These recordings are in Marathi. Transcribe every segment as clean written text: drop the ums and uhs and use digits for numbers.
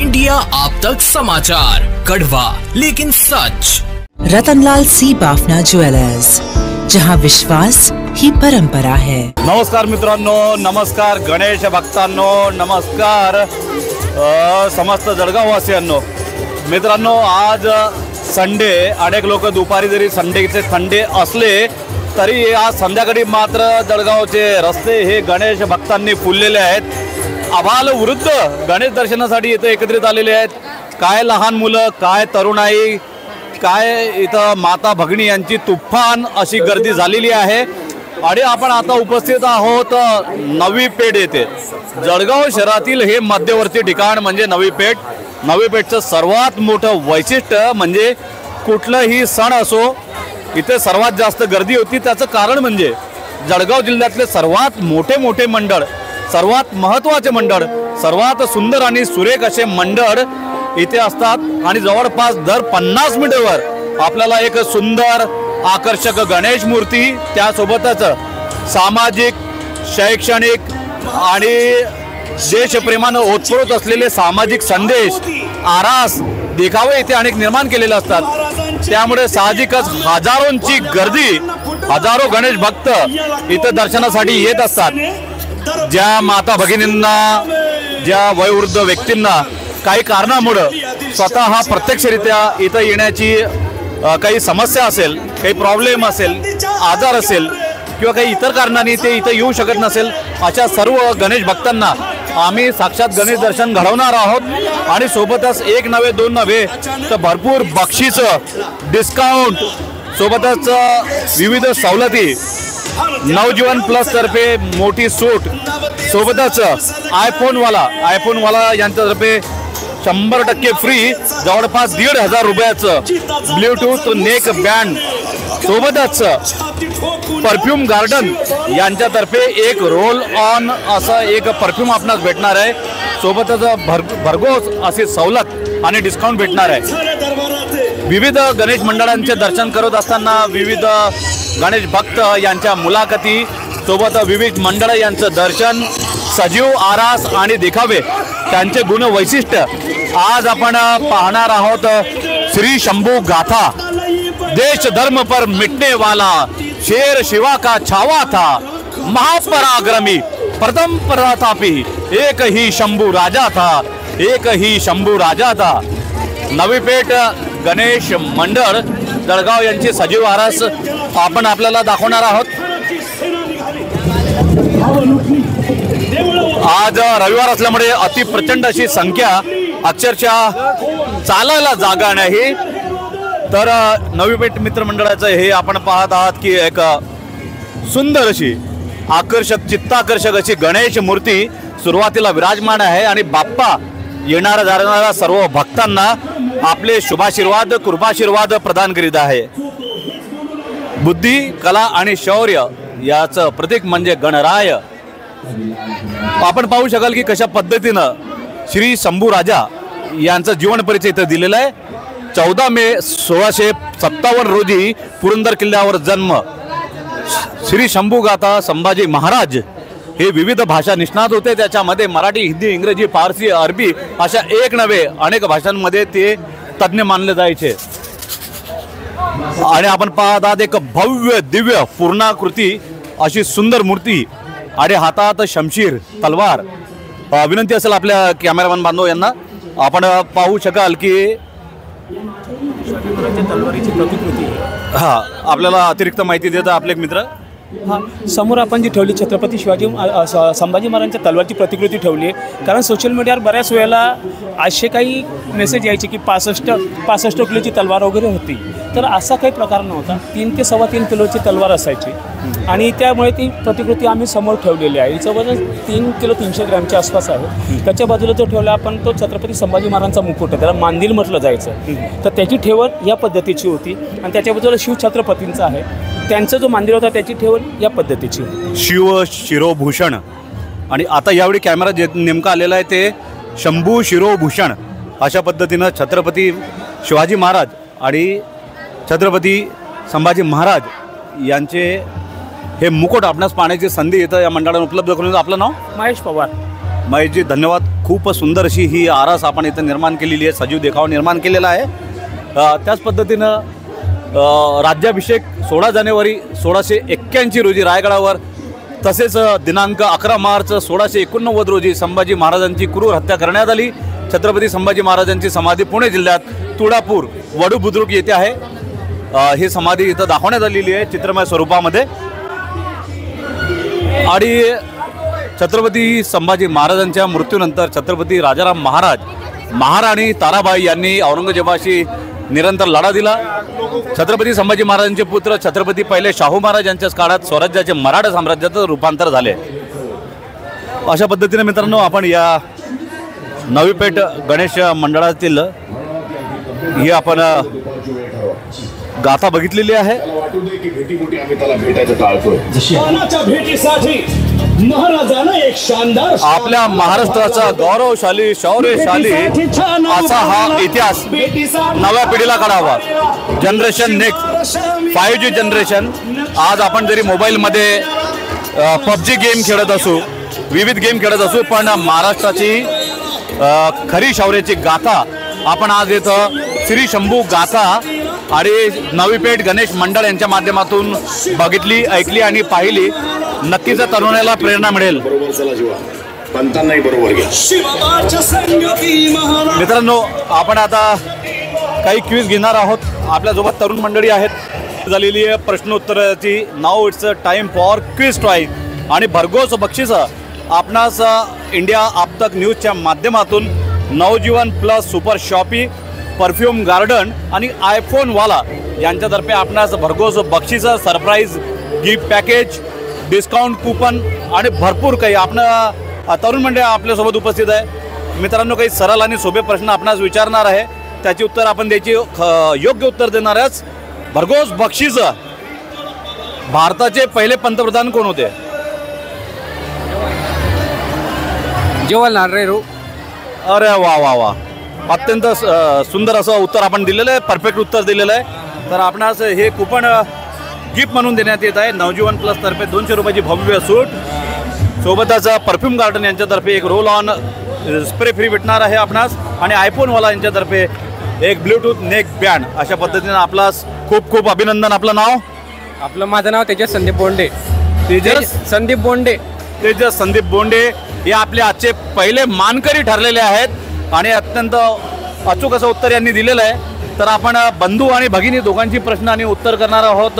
इंडिया आप तक समाचार, कड़वा लेकिन सच। रतनलाल सी बाफना ज्वेलर्स, जहां विश्वास ही परंपरा है। नमस्कार मित्रांनो, नमस्कार गणेश भक्तांनो, नमस्कार समस्त जळगाववासियांनो। मित्रांनो, आज संडे, अनेक लोक दुपारी जरी संडेचे थंडे असले तरी आज संध्याकाळी मात्र जळगावचे रस्ते हे गणेश भक्तांनी फुललेले आहेत। आबाल वृद्ध गणेश दर्शनासाठी इथे एकत्रित आलेले आहेत। काय लहान मुलं, काय तरुणाई, काय इथं माता भगिनी यांची तुफान अशी गर्दी झालेली आहे। आणि आपण आता उपस्थित आहोत नवी पेठ येथे। जळगाव शहरातील हे मध्यवर्ती ठिकाण म्हणजे नवी पेठ। नवी पेठचं सर्वात मोठं वैशिष्ट्य म्हणजे कुठलाही सण असो इथे सर्वात जास्त गर्दी होती। त्याचं कारण म्हणजे जळगाव जिल्ह्यातले सर्वात मोठे मंडळ, सर्वात महत्त्वाचे मंडळ, सर्वात सुंदर आणि सुरेख असे मंडळ इथे असतात। आणि जवळपास दर 50 मीटरवर आपल्याला एक सुंदर आकर्षक गणेश मूर्ती, त्यासोबतच सामाजिक, शैक्षणिक आणि देशप्रेमानं ओतप्रोत असलेले सामाजिक संदेश, आरास, देखावे इथे अनेक निर्माण केलेले असतात। त्यामुळे साहजिकच हजारोंची गर्दी, हजारो गणेश भक्त इथे दर्शनासाठी येत असतात। ज्या माता भगिनींना, ज्या वयोवृद्ध व्यक्तींना काही कारणामुळे स्वतः प्रत्यक्षरित्या इथे येण्याची काही समस्या असेल, काही प्रॉब्लेम असेल, आजार असेल किंवा काही इतर कारणांनी ते इथे येऊ शकत नसेल, अशा सर्व गणेश भक्तांना आम्ही साक्षात गणेश दर्शन घडवणार आहोत। आणि सोबतच एक नव्हे, दोन नव्हे तर भरपूर बक्षीस, डिस्काउंट, सोबतच विविध सवलती, नवजीवन प्लस तर्फे मोठी सूट, सोबतच आयफोनवाला यांच्यातर्फे 100% फ्री जवळपास 1,500 रुपयाचं ब्लूटूथ नेक बँड, सोबतच परफ्यूम गार्डन यांच्यातर्फे एक रोल ऑन असं एक परफ्यूम आपणास भेटणार आहे। सोबतच भरघोस अशी सवलत आणि डिस्काउंट भेटणार आहे। विविध गणेश मंडळांचे दर्शन करत असताना विविध गणेश भक्त यांच्या मुलाखती, सोबत विविध मंडळ यांचं दर्शन, सजीव आरास आणि देखावे, त्यांचे गुण वैशिष्ट्य आज आपण पाहणार आहोत। श्री शंभू गाथा। देश धर्म पर मिटने वाला शेर शिवा का छावा था, महापराक्रमी प्रथम प्रतापी, एक ही शंभू राजा था, एक ही शंभू राजा था। नवी पेठ गणेश मंडळ जळगाव यांची सजीव आरास आपण आपल्याला दाखवणार आहोत। आज रविवार असल्यामुळे अति प्रचंड अशी संख्या, अक्षरशः चालायला जागा नाही। तर नवी पेठ मित्रमंडळाचं हे आपण पाहत आहात की एक सुंदर अशी आकर्षक, चित्ताकर्षक अशी गणेश मूर्ती सुरुवातीला विराजमान आहे। आणि बाप्पा येणाऱ्या जाणाऱ्या सर्व भक्तांना आपले शुभाशीर्वाद, कृपाशीर्वाद प्रदान करीत आहे। बुद्धी, कला आणि शौर्य याचं प्रतीक म्हणजे गणराय। आपण पाहू शकाल की कशा पद्धतीनं श्री शंभू राजा यांचा जीवन परिचय इथं दिलेला आहे। 14 मे 1657 रोजी पुरंदर किल्ल्यावर जन्म। श्री शंभू गाथा संभाजी महाराज हे विविध भाषा निष्णात होते। त्याच्यामध्ये मराठी, हिंदी, इंग्रजी, फारसी, अरबी अशा एक नव्हे अनेक भाषांमध्ये ते तज्ज्ञ मानले जायचे। आणि आपण पाहत आहात एक भव्य दिव्य पूर्णाकृती अशी सुंदर मूर्ती आणि हातात शमशीर, तलवार। विनंती असेल आपल्या कॅमेरामॅन बांधव यांना, आपण पाहू शकाल की तलवारीची प्रतिकृती। आपल्याला अतिरिक्त माहिती देतात आपले मित्र। समोर आपण जी ठेवली छत्रपती संभाजी महाराजांच्या तलवारची प्रतिकृती ठेवली आहे। कारण सोशल मीडियावर बऱ्याच वेळेला असे काही मेसेज यायचे की 65 किलोची तलवार वगैरे होती, तर असा काही प्रकार नव्हता। 3 ते 3.25 किलोची तलवार असायची आणि त्यामुळे ती प्रतिकृती आम्ही समोर ठेवलेली आहे। हिचं वजन 3 किलो 300 ग्रॅमच्या आसपास आहे। त्याच्या बाजूला जो ठेवला आपण तो छत्रपती संभाजी महाराजांचा मुकुट आहे, त्याला मांदिल म्हटलं जायचं। तर त्याची ठेवण या पद्धतीची होती आणि त्याच्या बाजूला शिवछत्रपतींचा आहे, त्यांचा जो मांदिल होता त्याची ठेवण या पद्धतीची होती। शिव शिरोभूषण। आणि आता यावेळी कॅमेरा जे नेमका आलेला आहे ते शंभू शिरोभूषण अशा पद्धतीनं छत्रपती शिवाजी महाराज आणि छत्रपती संभाजी महाराज यांचे हे मुकुट आपणास पाहण्याची संधी इथं या मंडळाने उपलब्ध करून। आपलं नाव? महेश पवार। महेशजी धन्यवाद. खूप सुंदर अशी ही आरास आपण इथं निर्माण केलेली आहे, सजीव देखावा निर्माण केलेला आहे. त्याच पद्धतीनं राज्याभिषेक 16 जानेवारी 1681 रोजी रायगडावर, तसेच दिनांक 11 मार्च 1689 रोजी संभाजी महाराजांची क्रूर हत्या करण्यात आली. छत्रपती संभाजी महाराजांची समाधी पुणे जिल्ह्यात तुळापूर वडू बुद्रुक येथे आहे. ही समाधी इथं दाखवण्यात आलेली आहे चित्रमय स्वरूपामध्ये. आणि छत्रपती संभाजी महाराजांच्या मृत्यूनंतर छत्रपती राजाराम महाराणी ताराबाई यांनी औरंगजेबाशी निरंतर लढा दिला. छत्रपती संभाजी महाराजांचे पुत्र छत्रपती पहिले शाहू महाराज यांच्याच काळात स्वराज्याचे मराठा साम्राज्यात रूपांतर झाले. अशा पद्धतीने मित्रांनो आपण या नवी पेठ गणेश मंडळातील ही आपण गाथा बघितलेली आहे. आपल्या महाराष्ट्राचा गौरवशाली शौर्यशाली असा हा इतिहास नव्या पिढीला कळावा. Generation next 5G generation. आज आपण जरी मोबाईलमध्ये PUBG गेम खेळत असू, विविध गेम खेळत असू, पण महाराष्ट्राची खरी शौर्याची गाथा आपण आज इथं श्री शंभू गाथा आणि नवी पेठ गणेश मंडळ यांच्या माध्यमातून बघितली, ऐकली आणि पाहिली. नक्कीच तरुणाला प्रेरणा मिळेल. मित्रांनो आपण आता काही क्विज घेणार आहोत. आपल्यासोबत तरुण मंडळी आहेत. झालेली आहे प्रश्नोत्तराची. नाव इट्स टाइम फॉर क्विज टॉय आणि भरघोस बक्षीस आपणास इंडिया आपतक न्यूजच्या माध्यमातून Navjeevan plus super shoppy, perfume garden आणि आयफोनवाला यांच्यातर्फे आपणास भरघोस बक्षीस, surprise gift package, discount coupon आणि भरपूर काही आपण तरुण मंडळ आपल्यासोबत उपस्थित आहे. मित्रांनो काही सरळ आणि सोपे प्रश्न आपणास विचारणार आहे, त्याची उत्तर आपण द्यायची, योग्य उत्तर देणारच भरघोस बक्षीस. भारताचे पहिले पंतप्रधान कोण होते? जवाहरलाल नेहरू. अरे वा वा वा, अत्यंत सुंदर असं उत्तर आपण दिलेलं आहे, परफेक्ट उत्तर दिलेलं आहे. तर आपणास हे कूपन गिफ्ट म्हणून देण्यात येत आहे. नवजीवन प्लस तर्फे 200 रुपयाची भव्य सूट, सोबतच परफ्यूम गार्डन यांच्यातर्फे एक रोल ऑन स्प्रे फ्री भेटणार आहे आपणास आणि आयफोनवाला यांच्यातर्फे एक ब्लूटूथ नेक बँड. अशा पद्धतीने आपला खूप खूप अभिनंदन. आपलं नाव? माझं नाव तेजस संदीप बोंडे. तेजस संदीप बोंडे. तेजस संदीप बोंडे हे आपले आजचे पहिले मानकरी ठरलेले आहेत आणि अत्यंत अचूक असं उत्तर यांनी दिलेलं आहे. तर आपण बंधू आणि भगिनी दोघांची प्रश्न आणि उत्तर करणार आहोत.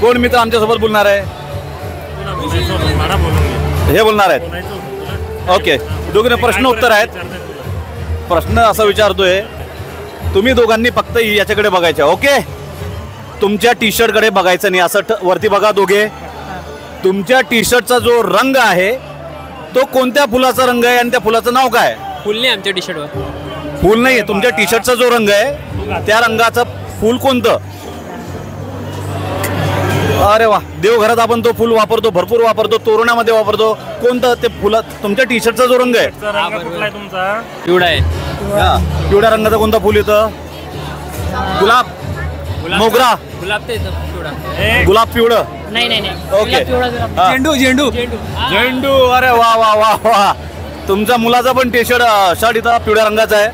कोण मित्र आमच्यासोबत बोलणार आहे? हे बोलणार आहेत. ओके, दोघींना प्रश्न उत्तर आहेत. प्रश्न असा विचारतोय, तुम्ही दोघांनी फक्त याच्याकडे बघायचं. ओके, तुमच्या टी शर्टकडे बघायचं नाही. असं वरती बघा दोघे. तुमच्या टी शर्टचा जो रंग आहे तो कोणत्या फुलाचा रंग आहे आणि त्या फुलाचं नाव काय? फुल नाही आमच्या टी शर्टवर. फुल नाही आहे. तुमच्या टी शर्टचा जो रंग आहे त्या रंगाचं फुल कोणतं? अरे वा, देवघरात आपण तो फुल वापरतो, भरपूर वापरतो, तोरणामध्ये वापरतो. कोणतं ते फुला? तुमच्या टी शर्टचा जो रंग आहे तुमचा पिवळा आहे. पिवळ्या रंगाचा कोणता फुल येतं? गुलाब, मोगरा, गुलाब ते पिवळा. गुलाब पिवळं. नाही. ओके, झेंडू. झेंडू. अरे वा वा वा वा, तुमच्या मुलाचा पण टी शर्ट इथं पिवळ्या रंगाचा आहे.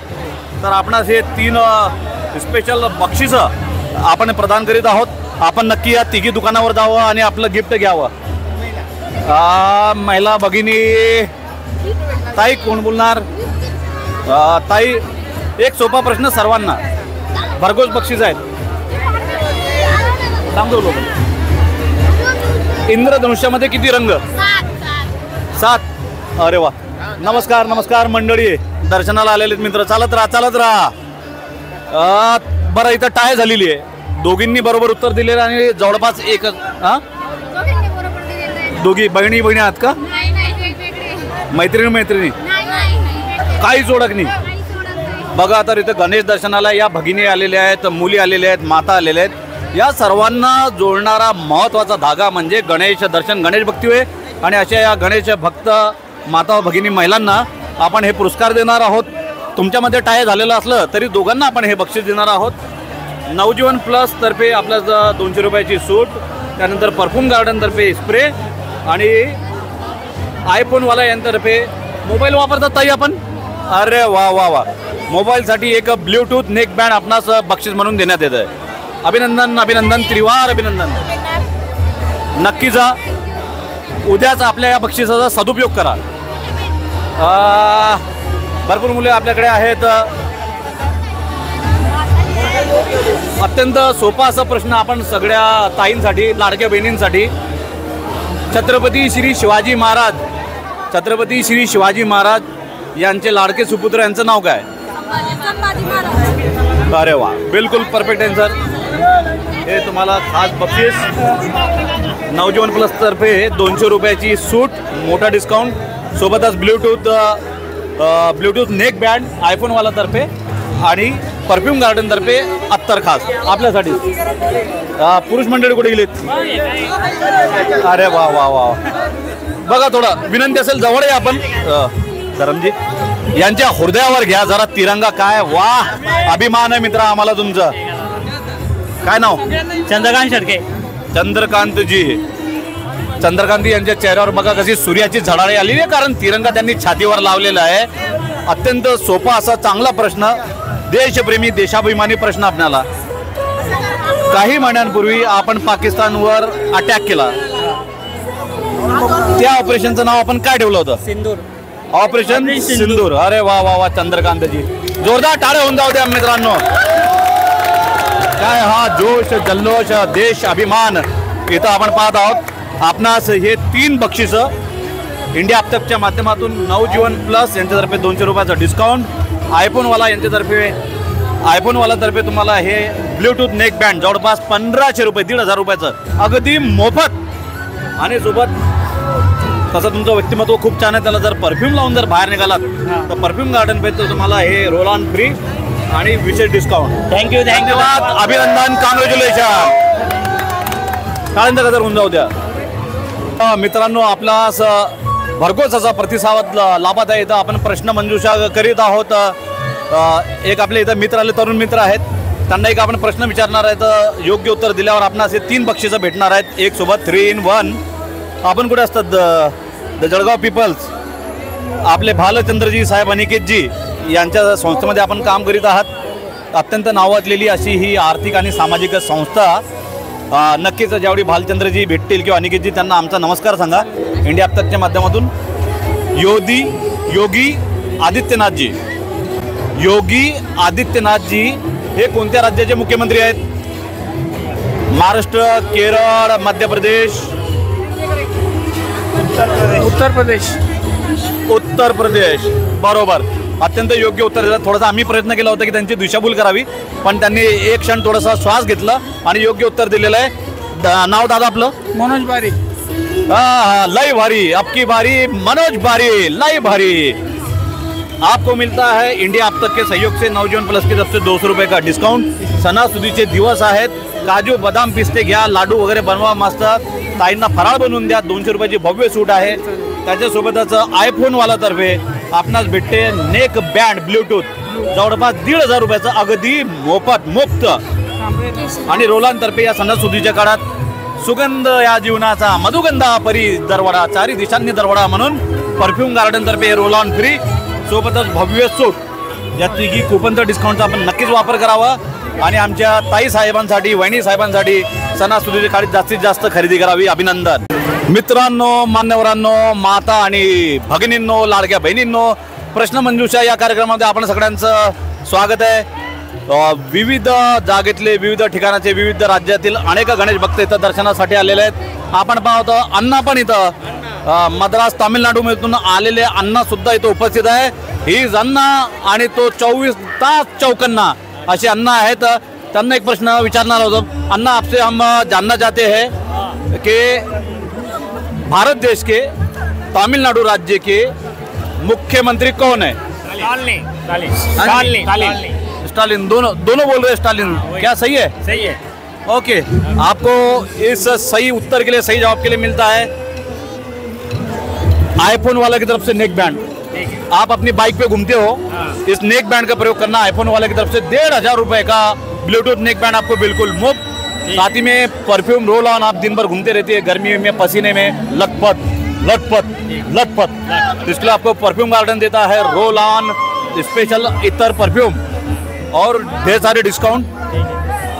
तर आपणास हे 3 स्पेशल बक्षीस आपण प्रदान करीत आहोत. आपण नक्की या तिघी दुकानावर जावं आणि आपलं गिफ्ट घ्यावं. महिला भगिनी, ताई कोण बोलणार? ताई, एक सोपा प्रश्न सर्वांना, भरघोस बक्षीस आहेत. सांगतो लोक, इंद्रधनुष्यामध्ये किती रंग? 7. अरे वा, नमस्कार नमस्कार मंडळी, दर्शनाला आलेले मित्र. चालत राहा. बरं, इथं टाय झालेली आहे. दोघींनी बरोबर उत्तर दिलेलं आणि जवळपास एक. दोघी बहिणी आहात का? मैत्रिणी काहीच ओळख नाही. बघा, तर इथं गणेश दर्शनाला या भगिनी आलेल्या आहेत, मुली आलेल्या आहेत, माता आलेल्या आहेत. या सर्वांना जोडणारा महत्त्वाचा धागा म्हणजे गणेश दर्शन, गणेश भक्ती होय. आणि अशा या गणेश भक्त माता भगिनी महिलांना आपण हे पुरस्कार देणार आहोत. तुमच्यामध्ये टाय झालेलं असलं तरी दोघांना आपण हे बक्षीस देणार आहोत. नवजीवन प्लस तर्फे आपल्या 200 रुपयाची सूट, त्यानंतर परफ्यूम गार्डनतर्फे स्प्रे आणि आयफोनवाला यांतर्फे मोबाईल वापरतात ताई आपण. अरे वा वा वा, मोबाईलसाठी एक ब्ल्यूटूथ नेक बँड आपणास बक्षीस म्हणून देण्यात येतं आहे. अभिनंदन अभिनंदन, त्रिवार अभिनंदन. नक्की जा, उद्याच आपल्या या बक्षिसाचा सदुपयोग करा. भरपूर मुले आपल्याकडे आहेत. अत्यंत सोपा असा प्रश्न आपण सगळ्या ताईंसाठी, लाडक्या बहिणींसाठी. छत्रपती श्री शिवाजी महाराज, छत्रपती श्री शिवाजी महाराज यांचे लाडके सुपुत्र यांचं नाव काय? अरे वा, बिलकुल परफेक्ट आन्सर. हे तुम्हाला खास बक्षीस नवजीवन प्लस तर्फे 200 रुपयाची सूट, मोठा डिस्काउंट, सोबतच ब्ल्यूटूथ नेक बँड आयफोनवाला तर्फे आणि परफ्यूम गार्डन तर्फे अत्तर खास आपल्यासाठी. पुरुष मंडळी कुठे गेलीत? अरे वा वा वा, बघा थोडं विनंती असेल जवळ आहे आपण. धरमजी यांच्या हृदयावर घ्या जरा तिरंगा. काय वा, अभिमान आहे मित्रा आम्हाला तुमचं. काय नाव? चंद्रकांत शेडके. चंद्रकांतजी, चंद्रकांत यांच्या चेहऱ्यावर बघा कशी सूर्याची झळाळी आली आहे, कारण तिरंगा त्यांनी छातीवर लावलेला आहे. अत्यंत सोपा असा चांगला प्रश्न, देशप्रेमी देशाभिमानी प्रश्न आपल्याला. काही महिन्यांपूर्वी आपण पाकिस्तानवर अटॅक केला, त्या ऑपरेशनचं नाव आपण काय ठेवलं होतं? सिंदूर. ऑपरेशन सिंदूर. अरे वा वा वा, चंद्रकांतजी जोरदार टाळे होऊन जाऊ द्या मित्रांनो. काय हा जोश, जल्लोष, देश अभिमान इथं आपण पाहत आहोत. आपणास हे 3 बक्षिस इंडिया अप्तकच्या माध्यमातून नवजीवन प्लस यांच्यातर्फे 200 रुपयाचं डिस्काउंट, आयफोनवाला तर्फे तुम्हाला हे ब्ल्यूटूथ नेक बँड जवळपास 1500 रुपये, 1500 रुपयाचं अगदी मोफत. आणि सोबत तसं तुमचं व्यक्तिमत्व खूप छान आहे, त्याला जर परफ्यूम लावून जर बाहेर निघालात तर परफ्यूम गार्डन पे तुम्हाला हे रोल ऑन फ्री आणि विशेष डिस्काउंट. थँक्यू. धन्यवाद, अभिनंदन, कॉंग्रॅच्युलेशन. काळंद गजर होऊन जाऊ द्या. मित्रांनो, आपला भरघोस असा प्रतिसाद लाभत आहे. इथं आपण प्रश्न मंजुषा करीत आहोत. एक आपले इथं मित्र आले, तरुण मित्र आहेत, त्यांना एक आपण प्रश्न विचारणार आहेत. योग्य उत्तर दिल्यावर आपणास हे 3 बक्षिसं भेटणार आहेत, एक सोबत 3 in 1. आपण कुठे असतात? The Jalgaon people's. आपले भालचंद्रजी साहेब अनिकेतजी यांच्या संस्थेमध्ये आपण काम करीत आहात. अत्यंत नावाजलेली अशी ही आर्थिक आणि सामाजिक संस्था. नक्कीच ज्यावेळी भालचंद्रजी भेटतील किंवा अनिकेतजी, त्यांना आमचा नमस्कार सांगा इंडिया अप्तकच्या माध्यमातून. योगी आदित्यनाथजी, योगी आदित्यनाथजी हे कोणत्या राज्याचे मुख्यमंत्री आहेत? महाराष्ट्र, केरळ, मध्य प्रदेश, उत्तर प्रदेश. बरोबर, अत्यंत योग्य उत्तर दिलं. थोडासा आम्ही प्रयत्न केला होता की त्यांची दिशाभूल करावी, पण त्यांनी एक क्षण थोडासा श्वास घेतला आणि योग्य उत्तर दिलेलं आहे. नाव दादा आपलं? मनोज बारी. हाँ, लय भारी, आपकी बारी मनोज बारी, लय भारी. आपको मिलता है इंडिया अब तक के सहयोग से नवजीवन प्लस की तरफ से 200 रुपये का डिस्काउंट. सणासुदीचे दिवस आहेत, काजू बदाम पिस्ते घ्या, लाडू वगैरे बनवा मस्त, ताईंना फराळ बनवून द्या. 200 रुपयाची भव्य सूट आहे. त्याच्यासोबतच आयफोनवाला तर्फे आपणास भेटते नेक बँड ब्ल्यूटूथ जवळपास 1500 रुपयाचं अगदी मोफत मुक्त. आणि रोलांतर्फे या सणासुदीच्या काळात सुगंध या जीवनाचा मधुगंधा परी दरवडा, 4 दिशांनी दरवडा म्हणून परफ्यूम गार्डनतर्फे रोल ऑन फ्री, सोबतच भव्य सूट. या तिघी कुपनचा डिस्काउंटचा आपण नक्कीच वापर करावा आणि आमच्या ताई साहेबांसाठी, वहिनी साहेबांसाठी सणासुदीच्या काळात जास्तीत जास्त खरेदी करावी. अभिनंदन. मित्रांनो, मान्यवरांनो, माता आणि भगिनींनो, लाडक्या बहिणींनो, प्रश्न मंजुषा या कार्यक्रमामध्ये आपण सगळ्यांचं स्वागत आहे. विविध जागेतले, विविध ठिकाणाचे, विविध राज्यातील अनेक गणेश भक्त इथं दर्शनासाठी आलेले आहेत. आपण पाहतो अण्णा पण इथं मद्रास, तामिळनाडूमधून आलेले अण्णा सुद्धा इथं उपस्थित आहे. ही अण्णा आणि तो 24 तास चौकन्ना असे अण्णा आहेत. त्यांना एक प्रश्न विचारणार होतो. अण्णा, आपसे हम जानना चाहते हैं कि भारत देश के तमिलनाडु राज्य के मुख्यमंत्री कौन है? स्टालिन. दोनों बोल रहे हैं स्टालिन. क्या सही है? सही है. ओके, आपको इस सही उत्तर के लिए, सही जवाब के लिए मिलता है आईफोन वाला की तरफ से नेक बैंड. आप अपनी बाइक पे घूमते हो, इस नेक बैंड का प्रयोग करना. आईफोन वाले की तरफ से 1500 रुपए का ब्लूटूथ नेक बैंड आपको बिल्कुल मुफ्त. साथ ही में परफ्यूम रोल ऑन, आप दिन भर घूमते रहती है गर्मी में पसीने में लथपथ लथपथ लथपथ, तो इसके लिए आपको परफ्यूम गार्डन देता है रोल ऑन स्पेशल इतर परफ्यूम और ढेर सारे डिस्काउंट।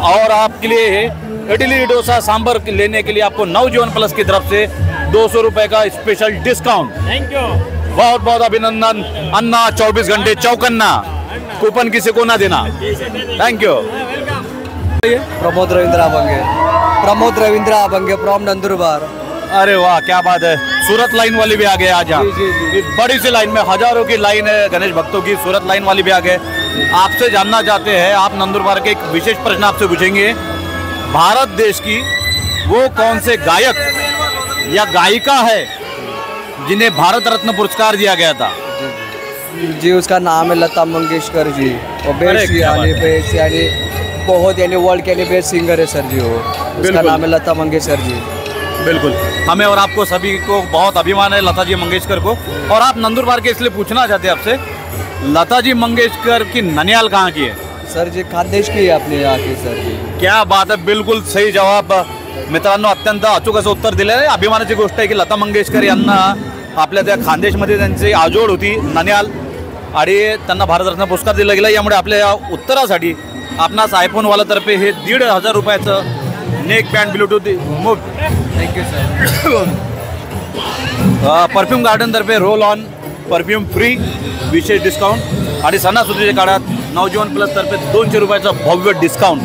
और आपके लिए इडली डोसा सांभर लेने के लिए आपको नवजीवन प्लस की तरफ से 200 रुपए का स्पेशल डिस्काउंट। Thank you. बहुत बहुत अभिनंदन। अन्ना 24 घंटे चौकन्ना, कूपन किसी को ना देना। Thank you. Pramod Ravindra Abhange from Nandurbar. अरे वाह क्या बात है, सूरत लाइन वाली भी आ गए आज यहाँ। बड़ी सी लाइन में, हजारों की लाइन है गणेश भक्तों की, सूरत लाइन वाली भी आ गए। आपसे जानना चाहते हैं, आप नंदुरबार के एक विशेष प्रश्न आपसे पूछेंगे, भारत देश की वो कौन से गायक या गायिका है जिन्हें भारत रत्न पुरस्कार दिया गया था? जी उसका नाम है लता मंगेशकर जी। और बेस्ट यानी बहुत यानी वर्ल्ड के बेस्ट सिंगर है सर जी वो। उसका नाम है लता मंगेशकर जी। बिल्कुल, हमें और आपको सभी को बहुत अभिमान है लता जी मंगेशकर को। और आप नंदुरबार के इसलिए पूछना चाहते हैं आपसे, लता जी मंगेशकर की ननियाल कहाँ की है? सर जी खानदेश की है अपने यहाँ की सर जी। क्या बात है, बिलकुल सही जवाब मित्रांनो, अत्यंत अचूक असं उत्तर दिलं आहे। अभिमानाची गोष्ट आहे की लता मंगेशकर यांना आपल्या त्या खानदेशमध्ये त्यांची आजोळ होती ननियाल आणि त्यांना भारतरत्न पुरस्कार दिला गेला। यामुळे आपल्या या उत्तरासाठी आपणास आयफोनवालातर्फे हे 1,500 रुपयाचं नेक बँड ब्लूटूथ मुफ्त। Thank you sir. परफ्यूम गार्डनतर्फे रोल ऑन परफ्यूम फ्री विशेष डिस्काउंट आणि सणासुदीच्या काळात नवजीवन प्लसतर्फे 200 रुपयाचं भव्य डिस्काउंट।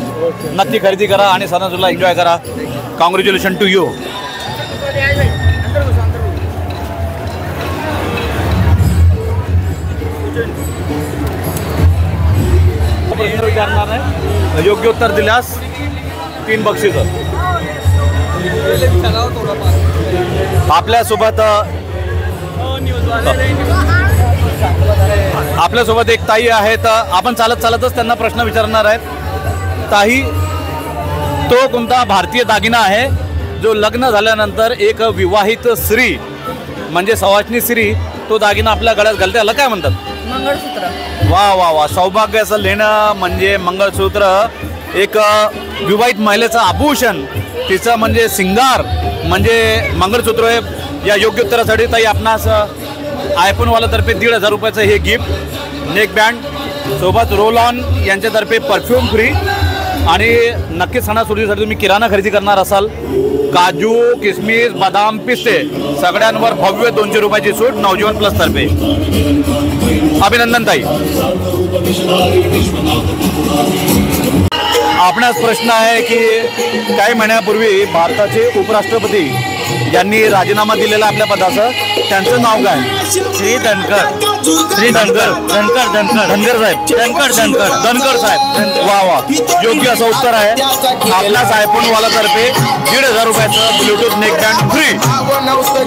नक्की खरेदी करा आणि सणासुदीला एन्जॉय करा। Congratulation to you. प्रश्न विचारणार आहे, योग्य उत्तर दिल्यास 3 बक्षिसं। आपल्यासोबत एक ताई आहेत, आपण चालत चालतच त्यांना प्रश्न विचारणार आहेत। ताई, तो कोणता भारतीय दागिना आहे जो लग्न झाल्यानंतर एक विवाहित स्त्री म्हणजे सवाष्णी स्त्री तो दागिना आपल्या गळ्यात घालते, याला काय म्हणतात? मंगळसूत्र। वा वा वा, सौभाग्याचं लेणं म्हणजे मंगळसूत्र। एक विवाहित महिलेचं आभूषण, तिचं म्हणजे सिंगार म्हणजे मंगळसूत्र आहे। या योग्य उत्तरासाठी ताई आपणास आयफोनवालातर्फे 1,500 रुपयाचं हे गिफ्ट नेक बँड सोबत रोल ऑन यांच्यातर्फे परफ्यूम फ्री। आणि नक्कीच सणासुदीसाठी तुम्ही किराणा खरेदी करणार असाल, काजू किसमिस बदाम पिस्ते सगळ्यांवर भव्य 200 रुपयाची सूट नवजीवन प्लस तर्फे। अभिनंदन ताई। आपणास प्रश्न आहे की काही महिन्यापूर्वी भारताचे उपराष्ट्रपती यांनी राजीनामा दिलेला आपल्या पदाचं, त्यांचं नाव काय? श्री धनकर साहेब। वा वा, योग्य असं उत्तर आहे। आपल्याच आयफोनवालातर्फे 1,500 रुपयाचं ब्लूटूथ नेक बँड फ्री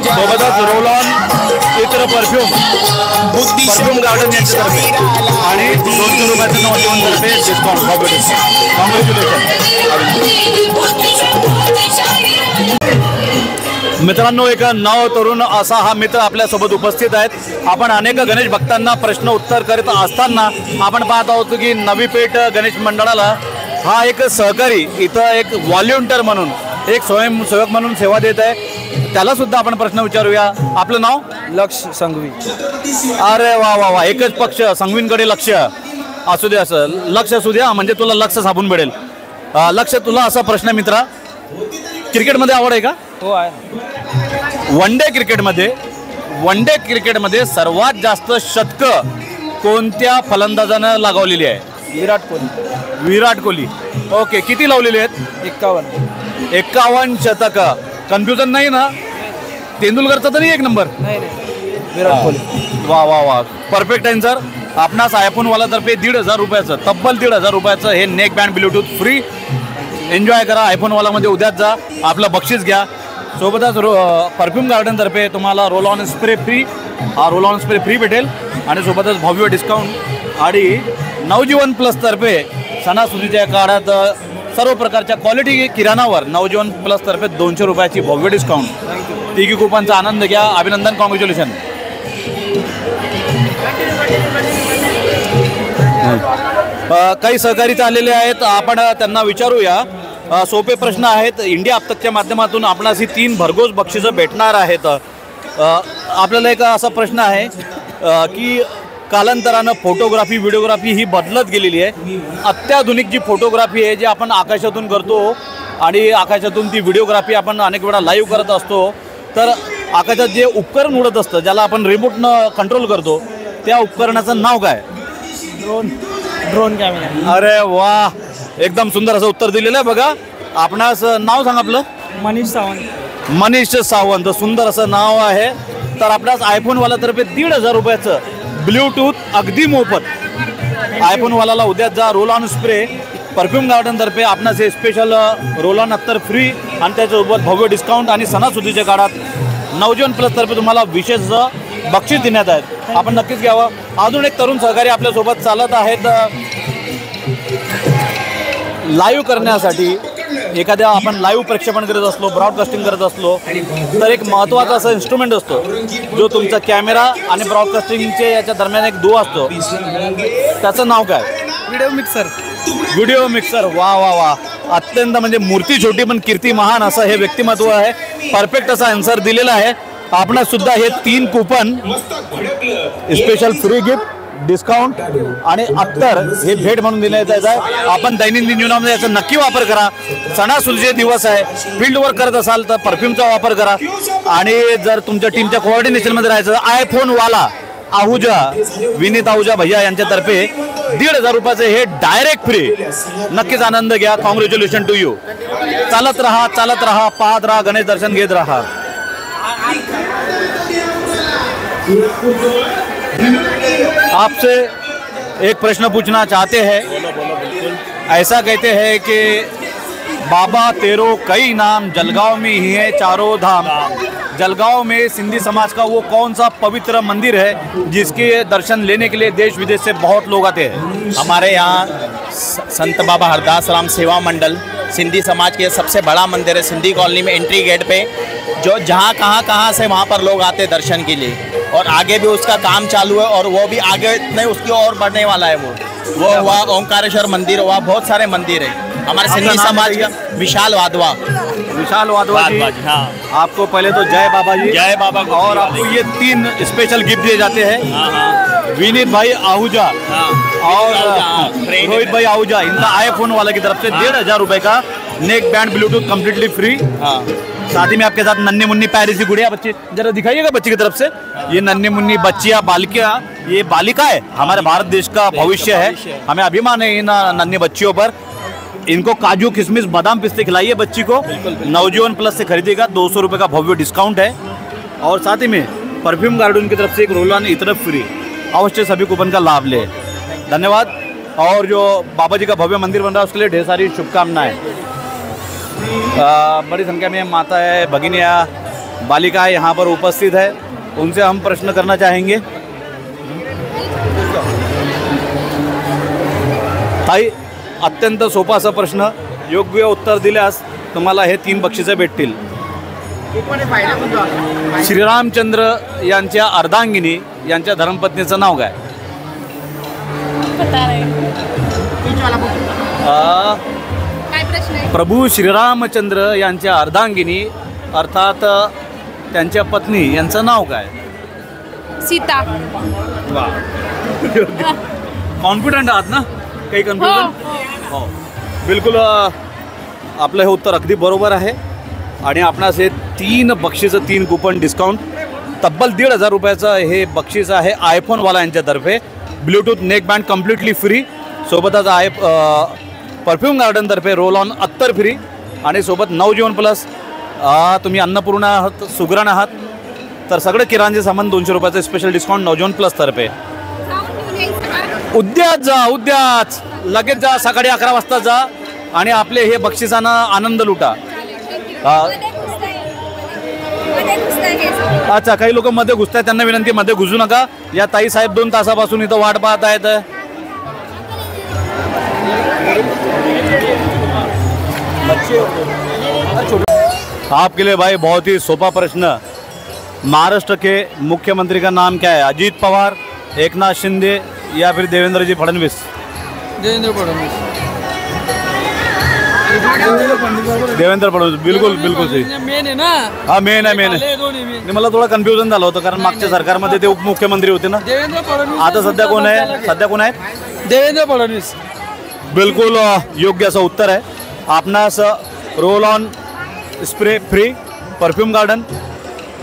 सोबतच रोल ऑन इतर परफ्यूम गार्डन यांच्यातर्फे आणि 200 रुपयाचं नवजीवन तर्फे डिस्काउंट। मित्रांनो, एक नव तरुण असा हा मित्र आपल्यासोबत उपस्थित आहेत। आपण अनेक गणेश भक्तांना प्रश्न उत्तर करत असताना आपण पाहत आहोत की नवी पेठ गणेश मंडळाला हा एक सहकारी इथं एक व्हॉलेंटियर म्हणून एक स्वयंसेवक म्हणून सेवा देत आहे। त्याला सुद्धा आपण प्रश्न विचारूया। आपलं नाव? लक्ष संघवी। अरे वा वा वा, एकच पक्ष संघवींकडे लक्ष असू द्या, असं लक्ष असू द्या म्हणजे तुला लक्ष साबून मिळेल। लक्ष, तुला असा प्रश्न मित्रा, क्रिकेटमध्ये आवड आहे का? हो आहे। वन डे क्रिकेटमध्ये सर्वात जास्त शतकं कोणत्या फलंदाजानं लगावलेली आहे? विराट कोहली। ओके, किती लावलेली आहेत? 51 शतकं। कन्फ्युजन नाही ना? तेंडुलकरचा तरी एक नंबर? विराट कोहली। वा वा वा, परफेक्ट आन्सर। आपणास आयफोनवालातर्फे 1,500 रुपयाचं, तब्बल 1,500 रुपयाचं हे neck band Bluetooth free. Enjoy करा, आयफोनवालामध्ये उद्याच जा, आपलं बक्षीस घ्या। सोबतच परफ्यूम गार्डनतर्फे तुम्हाला रोल ऑन स्प्रे फ्री, हा रोल ऑन स्प्रे फ्री भेटेल आणि सोबतच भव्य डिस्काउंट। आणि नवजीवन प्लसतर्फे सणासुदीच्या काळात सर्व प्रकारच्या क्वालिटी किराणावर नवजीवन प्लसतर्फे 200 रुपयाची भव्य डिस्काउंट। तिघी कुपांचा आनंद घ्या। अभिनंदन, कॉंग्रॅच्युलेशन। काही सहकारी आलेले आहेत, आपण त्यांना विचारूया सोपे प्रश्न आहेत. इंडिया अब तकच्या माध्यमातून आपणास ही 3 भरघोस बक्षिसं भेटणार आहेत. आपल्याला एक असा प्रश्न आहे की कालांतरानं फोटोग्राफी व्हिडिओग्राफी ही बदलत गेलेली आहे. अत्याधुनिक जी फोटोग्राफी आहे जी आपण आकाशातून करतो आणि आकाशातून ती व्हिडिओग्राफी आपण अनेक वेळा लाईव्ह करत असतो. तर आकाशात जे उपकरण उडत असतं ज्याला आपण रिमोटनं कंट्रोल करतो त्या उपकरणाचं नाव काय? Drone camera. अरे वा, एकदम सुंदर असं उत्तर दिलेलं आहे. बघा, आपणास नाव सांग आपलं. मनीष सावंत. मनीष सावंत, सुंदर असं नाव आहे. तर आपल्यास आयफोनवाला तर्फे 1,500 रुपयाचं ब्ल्यूटूथ अगदी मोफत आयफोनवाल्याला उद्या जा. रोल ऑन स्प्रे परफ्यूम गार्डनतर्फे आपणास हे स्पेशल रोल ऑन अत्तर फ्री आणि त्याच्यासोबत भव्य डिस्काउंट आणि सणासुदीच्या काळात नवजीवन प्लस तर्फे तुम्हाला विशेष बक्षीस देण्यात आहेत. आपण नक्कीच घ्यावं. अजून एक तरुण सहकारी आपल्यासोबत चालत आहेत लाईव्ह करण्यासाठी. एखाद्या आपण लाईव्ह प्रक्षेपण करत असलो, ब्रॉडकास्टिंग करत असलो तर एक महत्त्वाचा असा इन्स्ट्रुमेंट असतो जो तुमचा कॅमेरा आणि ब्रॉडकास्टिंगचे याच्या दरम्यान एक दुवा असतो. त्याचं नाव काय? Video mixer. Video mixer. वा वा वा, अत्यंत म्हणजे मूर्ती छोटी पण कीर्ती महान असं हे व्यक्तिमत्व आहे. परफेक्ट असा आन्सर दिलेला आहे. आपणास सुद्धा हे 3 coupon special free gift discount आणि अत्तर हे भेट म्हणून देण्यात येत आहे. आपण दैनंदिन जीवनामध्ये याचा नक्की वापर करा. सणासुदीचे दिवस आहे, फील्डवर करत असाल तर परफ्यूमचा वापर करा. आणि जर तुमच्या टीमच्या कोऑर्डिनेशनमध्ये राहायचं आयफोनवाला आहुजा विनीत आहुजा भैया यांच्यातर्फे 1,500 रुपयाचे हे डायरेक्ट फ्री. नक्कीच आनंद घ्या. Congratulation to you. चालत राहा, पाहत राहा, गणेश दर्शन घेत राहा. आपसे एक प्रश्न पूछना चाहते हैं. ऐसा कहते हैं कि बाबा तेरो कई नाम, जलगांव में ही है चारों धाम. जलगांव में सिंधी समाज का वो कौन सा पवित्र मंदिर है जिसके दर्शन लेने के लिए देश विदेश से बहुत लोग आते हैं? हमारे यहाँ संत बाबा हरदास राम सेवा मंडल सिंधी समाज के सबसे बड़ा मंदिर है. सिंधी कॉलोनी में एंट्री गेट पे जो जहाँ कहाँ से वहाँ पर लोग आते हैं दर्शन के लिए. और आगे भी उसका काम चालू है और वो भी आगे नहीं उसकी और बढ़ने वाला है. वो वहाँ ओंकारेश्वर मंदिर, वहाँ बहुत सारे मंदिर है हमारे सिंधी समाज का. विशाल वाधवा. विशाल वाधवा जी, हाँ. आपको पहले तो जय बाबा जी. जय बाबा. और आपको ये 3 स्पेशल गिफ्ट दिए जाते हैं. विनीत भाई आहूजा और रोहित भाई आहूजा, इनका आईफोन वाला की तरफ से 1,500 रुपए का neck band Bluetooth completely free. साथ ही में आपके साथ नन्ही मुन्नी प्यारी सी गुड़िया. बच्चे जरा दिखाइएगा बच्ची की तरफ से. ये नन्ही मुन्नी बच्चियाँ, बालिका, ये बालिका है, हमारे भारत देश का भविष्य है. हमें अभिमान है इन नन्ही बच्चियों पर. इनको काजू किशमिश बादाम पिस्ते खिलाइए बच्ची को. नवजीवन प्लस से खरीदेगा 200 रुपये का भव्य डिस्काउंट है. और साथ ही में परफ्यूम गार्डन की तरफ से एक रोल ऑन इतर फ्री. अवश्य सभी कूपन का लाभ ले. धन्यवाद. और जो बाबा जी का भव्य मंदिर बन रहा है उसके लिए ढेर सारी शुभकामनाएं. बड़ी संख्या में माता है, भगिनियाँ, बालिका यहाँ पर उपस्थित है. उनसे हम प्रश्न करना चाहेंगे. ताई, अत्यंत सोपा असा प्रश्न, योग्य उत्तर दिल्यास तुम्हाला हे 3 बक्षिसे भेटतील. श्रीरामचंद्र यांच्या अर्धांगिनी यांच्या धर्मपत्नीचं नाव काय? प्रभू श्रीरामचंद्र यांच्या अर्धांगिनी अर्थात त्यांच्या पत्नी यांचं नाव काय? सीता. वा, कॉन्फिडंट आहात ना? काही कन्फ्युजन? हो, बिलकुल. आपलं हे उत्तर अगदी बरोबर आहे. आणि आपणास हे 3 बक्षिसं, 3 कूपन डिस्काउंट, तब्बल 1,500 रुपयाचं हे बक्षीस आहे आयफोनवाला यांच्यातर्फे. Bluetooth neck band completely free. सोबतच आहे परफ्यूम गार्डनतर्फे रोल ऑन अत्तर फ्री. आणि सोबत नवजीवन प्लस. तुम्ही अन्नपूर्णा आहात, सुगरण आहात तर सगळं किराणचे सामान 200 रुपयाचं स्पेशल डिस्काउंट नवजीवन प्लस तर्फे. उद्याच जा, उद्याच लगेच जा, सकाळी 11 वाजता जा आणि आपले हे बक्षिसांना आनंद लुटा. अच्छा, काही लोक मध्ये घुसत आहेत, त्यांना विनंती मध्ये घुसू नका. या ताई साहेब 2 तासापासून इथं वाट पाहत आहेत. आपके लिए भाई बहुत ही सोपा प्रश्न. महाराष्ट्र के मुख्यमंत्री का नाम क्या है? अजीत पवार, एकनाथ शिंदे या फिर देवेंद्र जी फडणवीस? देवेंद्र फडणवीस. देवेंद्र फडणवीस, बिलकुल बिलकुल सही. मेन आहे ना. हा मेन आहे, मेन आहे. हे दोन्ही main. आणि मला थोडं कन्फ्युजन झालं होतं कारण मागच्या सरकारमध्ये ते उपमुख्यमंत्री होते ना. देवेंद्र फडणवीस. आता सध्या कोण आहे? सध्या कोण आहे? देवेंद्र फडणवीस. बिलकुल योग्य असं उत्तर आहे. आपणास roll on spray free, perfume garden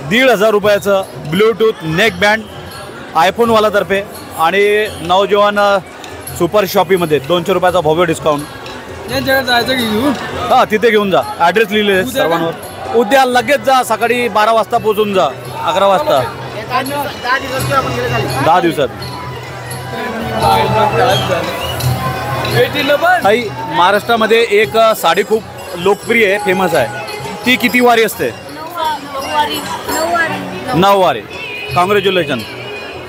1,500 रुपयाचं ब्लूटूथ नेक बँड आयफोनवाला तर्फे आणि नवजवान सुपर शॉपीमध्ये 200 रुपयाचा भव्य डिस्काउंट. यांच्याकडे जायचं की घेऊ. हां तिथे घेऊन जा. ॲड्रेस लिहिले सर्वांवर. उद्या लगेच जा, सकाळी 12 वाजता पोहोचून जा, 11 वाजता. 10 दिवसात. ताई, महाराष्ट्रामध्ये एक साडी खूप लोकप्रिय आहे, फेमस आहे. ती किती वारी असते? 9 वारी. कॉंग्रॅच्युलेशन.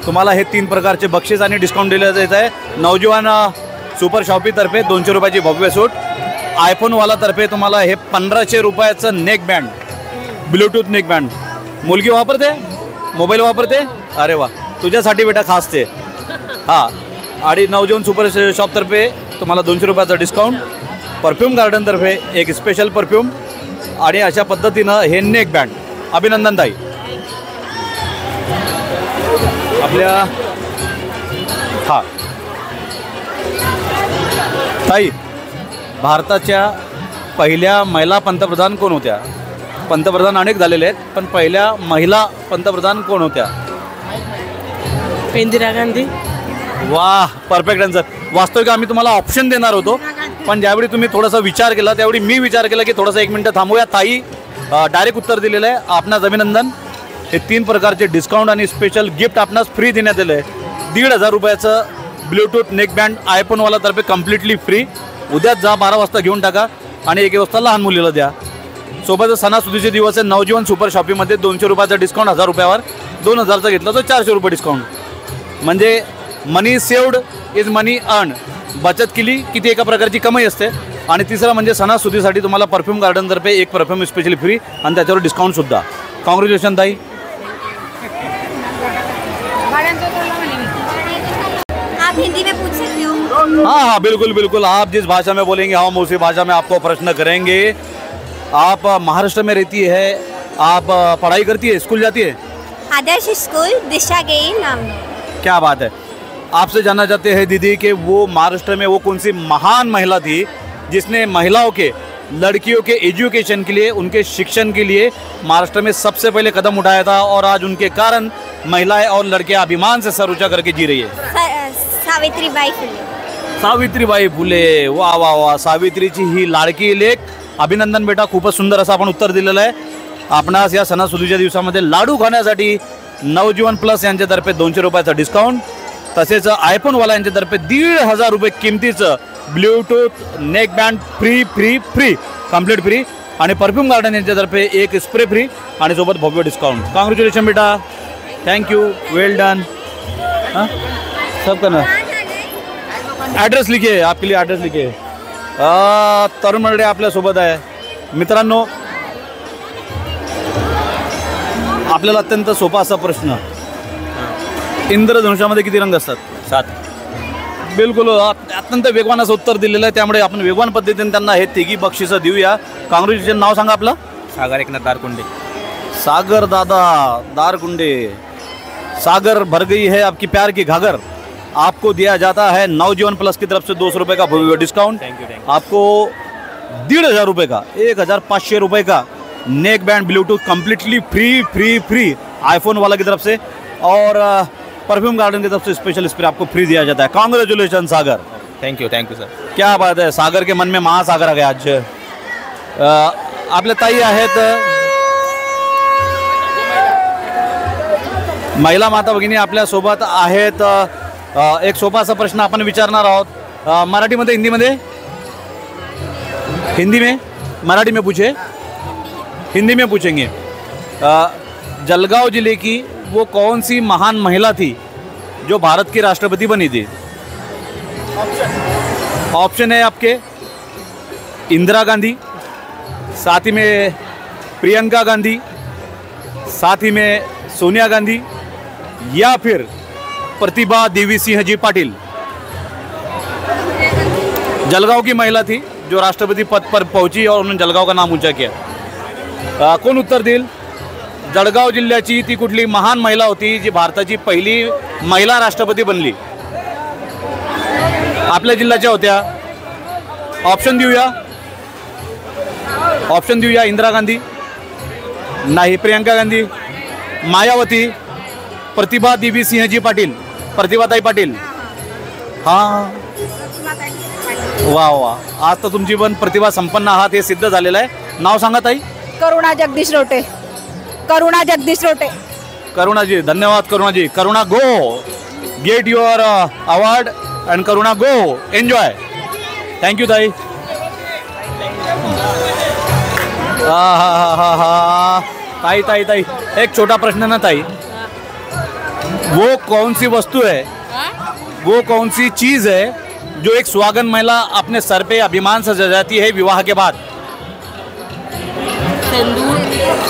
तुम्हाला हे 3 प्रकारचे बक्षीस आणि डिस्काउंट दिले जात आहे. नवजवान सुपर शॉपीतर्फे 200 रुपयाची भव्य सूट, आयफोनवाला तर्फे तुम्हाला हे 1500 रुपयाचं neck band, Bluetooth neck band. मुलगी वापरते, मोबाईल वापरते, अरे वा, तुझ्यासाठी बेटा खास ते. हां, आणि नवजवान सुपर शॉपतर्फे तुम्हाला 200 रुपयाचा डिस्काउंट, परफ्यूम गार्डनतर्फे एक स्पेशल परफ्यूम आणि अशा पद्धतीनं हे नेक बँड. अभिनंदन ताई. आपल्या हां ताई, भारताच्या पहिल्या महिला पंतप्रधान कोण होत्या? पंतप्रधान अनेक झालेले आहेत, पण पहिल्या महिला पंतप्रधान कोण होत्या? इंदिरा गांधी. वाह, परफेक्ट आन्सर. वास्तविक आम्ही तुम्हाला ऑप्शन देणार होतो, पण ज्यावेळी तुम्ही थोडासा विचार केला त्यावेळी मी विचार केला की थोडंसं 1 मिनटं थांबूया. ताई डायरेक्ट उत्तर दिलेलं आहे. आपणास अभिनंदन. हे 3 प्रकारचे डिस्काउंट आणि स्पेशल गिफ्ट आपणास फ्री देण्यात आलं आहे. 1,500 रुपयाचं ब्लूटूथ नेक बँड आयफोनवाला तर्फे कम्प्लिटली फ्री. उद्याच जा, 12 वाजता घेऊन टाका आणि 1 वाजता लहान मुलीला द्या. सोबतच सणासुदीचे दिवस आहे. नवजीवन सुपर शॉपीमध्ये 200 रुपयाचा डिस्काउंट 1000 रुपयावर. 2000चा घेतला तर 400 रुपये डिस्काउंट. म्हणजे मनी सेव्ड इज मनी अर्न. बचत केली की ती एका प्रकारची कमाई असते. आणि तिसरं म्हणजे सणासुदीसाठी तुम्हाला परफ्यूम गार्डनतर्फे एक परफ्यूम स्पेशली फ्री आणि त्याच्यावर डिस्काउंटसुद्धा. कॉंग्रॅच्युलेशन ताई. आप हिंदी में पूछ सकते हो. हाँ हाँ बिल्कुल बिल्कुल. आप जिस भाषा में बोलेंगे हम उसी भाषा में आपको प्रश्न करेंगे. आप महाराष्ट्र में रहती है, आप पढ़ाई करती है, स्कूल जाती है? आदर्श स्कूल दिशा गई नाम. क्या बात है. आपसे जानना चाहते हैं दीदी कि वो महाराष्ट्र में वो कौन सी महान महिला थी जिसने महिलाओं के, लड़कियों के एजुकेशन के लिए, उनके शिक्षण के लिए महाराष्ट्र में सबसे पहले कदम उठाया था और आज उनके कारण महिलाएं और लड़कियां अभिमान से सर ऊंचा करके जी रही है? सावित्रीबाई फुले. सावित्रीबाई फुले. वा वा वा. सावित्रीची ही लाडकी लेक. अभिनंदन बेटा, खूपच सुंदर असं आपण उत्तर दिलेलं आहे. आपणास या सणासुदीच्या दिवसामध्ये लाडू खाण्यासाठी नवजीवन प्लस यांच्यातर्फे 200 रुपयाचा डिस्काउंट, तसेच आयफोनवाला यांच्यातर्फे 1,500 रुपये किमतीचं Bluetooth neck band free free free complete free आणि परफ्यूम गार्डन यांच्यातर्फे एक स्प्रे फ्री आणि सोबत भव्य डिस्काउंट. कॉंग्रॅच्युलेशन बेटा. थँक्यू. Well done. हाँ सब करना. ॲड्रेस लिखिए, आपके लिए ॲड्रेस लिखिए. तरुण मंडळी आपल्यासोबत आहे. मित्रांनो, आपल्याला अत्यंत सोपा असा प्रश्न. इंद्रधनुष्यामध्ये किती रंग असतात? 7. बिलकुल अत्यंत वेगवान असं उत्तर दिलेलं आहे. त्यामुळे आपण वेगवान पद्धतीने त्यांना हे तिघी बक्षिसं देऊया. कॉंग्रॅच्युलेशन. नाव सांगा आपलं? सागर एकनाथ दारकुंडे. सागर दादा दारकुंडे. सागर भर गई है आपकी प्यार की घाघर. आपको दिया जाता है नवजीवन प्लस की तरफ से 200 रुपये का डिस्काउंट. आपको 1,500 रुपये का, 1,500 रुपये का neck band Bluetooth completely free free free iPhone वाला की तरफ से और परफ्यूम गार्डन की तरफ से स्पेशल स्प्रे आपको फ्री दिया जाता है. Congratulation Sagar. Thank you sir. क्या बात है. सागर के मन में महासागर आ गया आज. आपल्या ताई आहेत, महिला माता भगिनी आपल्या सोबत आहेत. एक सोपा असा प्रश्न आपण विचारणार आहोत. मराठीमध्ये, हिंदीमध्ये? हिंदी में, मराठी में पूछे, हिंदी में पूछेंगे. जलगांव जिले की वो कौन सी महान महिला थी जो भारत की राष्ट्रपति बनी थी? ऑप्शन है आपके इंदिरा गांधी, साथ ही में प्रियंका गांधी, साथ ही में सोनिया गांधी या फिर प्रतिभा देवी सिंह जी पाटिल. जलगांव की महिला थी, जो राष्ट्रपती पद पर पहुंची और उन्होंने जळगाव का नाम ऊंचा किया. कोण उत्तर देईल? जळगाव जिल्ह्याची ती कुठली महान महिला होती जी भारताची पहिली महिला राष्ट्रपती बनली? आपल्या जिल्ह्याच्या होत्या. ऑप्शन देऊया. इंदिरा गांधी नाही, प्रियंका गांधी, मायावती, प्रतिभा देवी सिंहजी पाटील, प्रतिभाताई पाटील. हां, वा वा, आज तर तुमची पण प्रतिभा संपन्न आहात हे सिद्ध झालेलं आहे. नाव सांगा ताई. करुणा जगदीश रोटे. करुणाजी, धन्यवाद करुणाजी. Karuna, go get your award and Karuna go enjoy. Thank you ताई. हा ताई ताई ताई, एक छोटा प्रश्न ना ताई. वो कौन सी वस्तु है, वो कौन सी चीज है जो एक सुहागन महिला अपने सर पे अभिमान से सजाती है विवाह के बाद?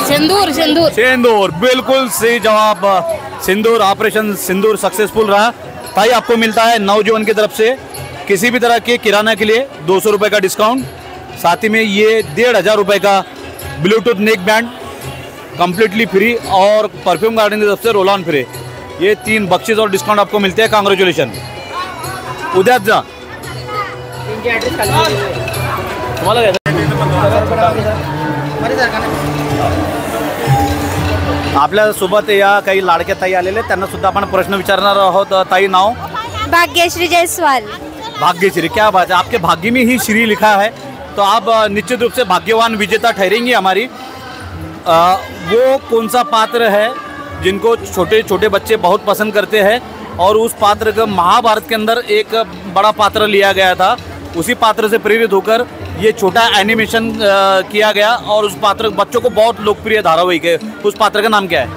सिंदूर, बिल्कुल सही जवाब. सिंदूर, ऑपरेशन सिंदूर सक्सेसफुल रहा. ताई, आपको मिलता है नवजीवन की तरफ से किसी भी तरह के किराना के लिए 200 रुपये का डिस्काउंट. साथ ही में ये 1,500 रुपये का Bluetooth neck band completely free और परफ्यूम गार्डन की तरफ से रोल ऑन फ्री. ये 3 बख्शीस और डिस्काउंट आपको मिलते हैं. कांग्रेचुलेशन. उद्याच जा. आपल्यासोबत या काही लाडक्या ताई आलेले, त्यांना सुद्धा आपण प्रश्न विचारणार आहोत. ताई, नाव? भाग्यश्री जायसवाल. भाग्यश्री, क्या बात है. आपके भाग्य में ही श्री लिखा है, तो आप निश्चित रूप से भाग्यवान विजेता ठहरेंगी हमारी. वो कौन सा पात्र है जिनको छोटे छोटे बच्चे बहुत पसंद करते हैं और उस पात्र का महाभारत के अंदर एक बड़ा पात्र लिया गया था, उसी पात्र से प्रेरित होकर ये छोटा एनिमेशन किया गया और उस पात्र बच्चों को बहुत लोकप्रिय धारावाहिक है. उस पात्र का नाम क्या है?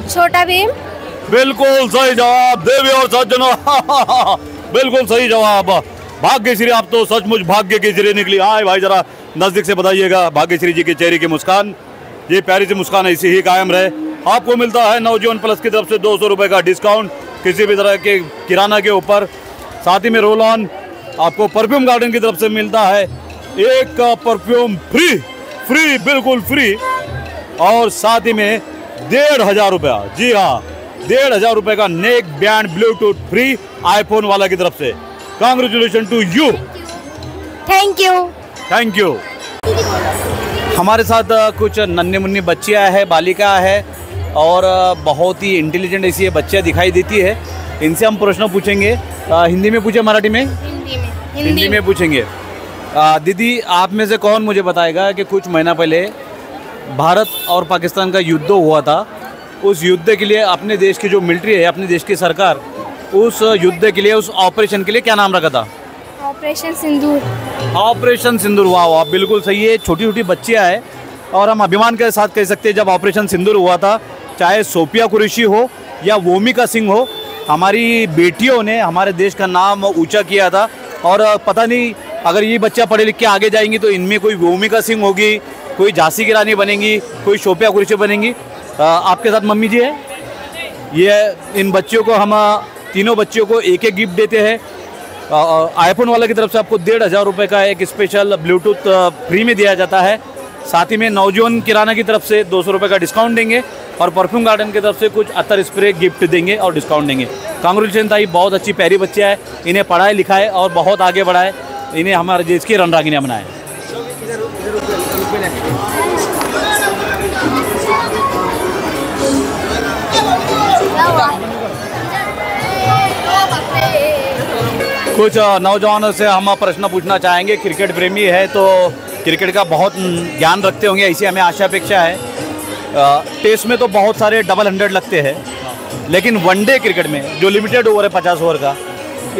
छोटा भीम. बिल्कुल सही जवाब. देवी और सज्जनों, बिल्कुल सही जवाब. भाग्यश्री, आप तो सचमुच भाग्य की श्री निकली. आए भाई, जरा नजदीक से बताइएगा भाग्यश्री जी के चेहरे की मुस्कान. ये प्यारी सी मुस्कान ऐसी ही कायम रहे. आपको मिलता है नवजीवन प्लस की तरफ से 200 रुपये का डिस्काउंट किसी भी तरह के किराना के ऊपर. साथ ही में रोल ऑन आपको परफ्यूम गार्डन की तरफ से मिलता है. एक परफ्यूम फ्री, बिल्कुल फ्री. और साथ ही में 1,500 रुपया, जी हाँ, 1,500 रुपये का neck band Bluetooth free iPhone वाला की तरफ से. Congratulation to you. Thank you. हमारे साथ कुछ नन्हे मुन्नी बच्चियाँ हैं, बालिका है और बहुत ही इंटेलिजेंट ऐसी बच्चियाँ दिखाई देती है. इनसे हम प्रश्न पूछेंगे. हिंदी में पूछे, मराठी में? हिंदी में पूछेंगे. दीदी, आप में से कौन मुझे बताएगा कि कुछ महीना पहले भारत और पाकिस्तान का युद्ध हुआ था, उस युद्ध के लिए अपने देश की जो मिलिट्री है, अपने देश की सरकार, उस युद्ध के लिए, उस ऑपरेशन के लिए क्या नाम रखा था? ऑपरेशन सिंदूर. ऑपरेशन सिंदूर. वाह वाह, बिल्कुल सही है. छोटी छोटी बच्चियाँ हैं और हम अभिमान के साथ कह सकते हैं जब ऑपरेशन सिंदूर हुआ था, चाहे सोफिया कुरैशी हो या वोमिका सिंह हो, हमारी बेटियों ने हमारे देश का नाम ऊंचा किया था. और पता नहीं, अगर ये बच्चा पढ़े लिख के आगे जाएंगी तो इनमें कोई वोमिका सिंह होगी, कोई झांसी की रानी बनेंगी, कोई सोफिया कुरैशी बनेंगी. आपके साथ मम्मी जी है. ये इन बच्चियों को, हम तीनों बच्चियों को एक एक गिफ्ट देते हैं. आईफोन वाला की तरफ से आपको 1,500 रुपये का एक स्पेशल ब्लूटूथ फ्री में दिया जाता है. साथ ही में नवजीवन किराना की तरफ से 200 रुपये का डिस्काउंट देंगे और परफ्यूम गार्डन की तरफ से कुछ अतर स्प्रे गिफ्ट देंगे और डिस्काउंट देंगे. कांग्रेचुलेशन ताई, बहुत अच्छी प्यारी बच्चियाँ है. इन्हें पढ़ाए लिखाए और बहुत आगे बढ़ाए. इन्हें हमारे देश की रणरागिनियाँ बनाए. कुछ नौजवानों से हम प्रश्न पूछना चाहेंगे. क्रिकेट प्रेमी है तो क्रिकेट का बहुत ज्ञान रखते होंगे, ऐसी हमें आशा अपेक्षा है. टेस्ट में तो बहुत सारे डबल 100 लगते हैं, लेकिन वनडे क्रिकेट में जो लिमिटेड ओवर है 50 ओवर का,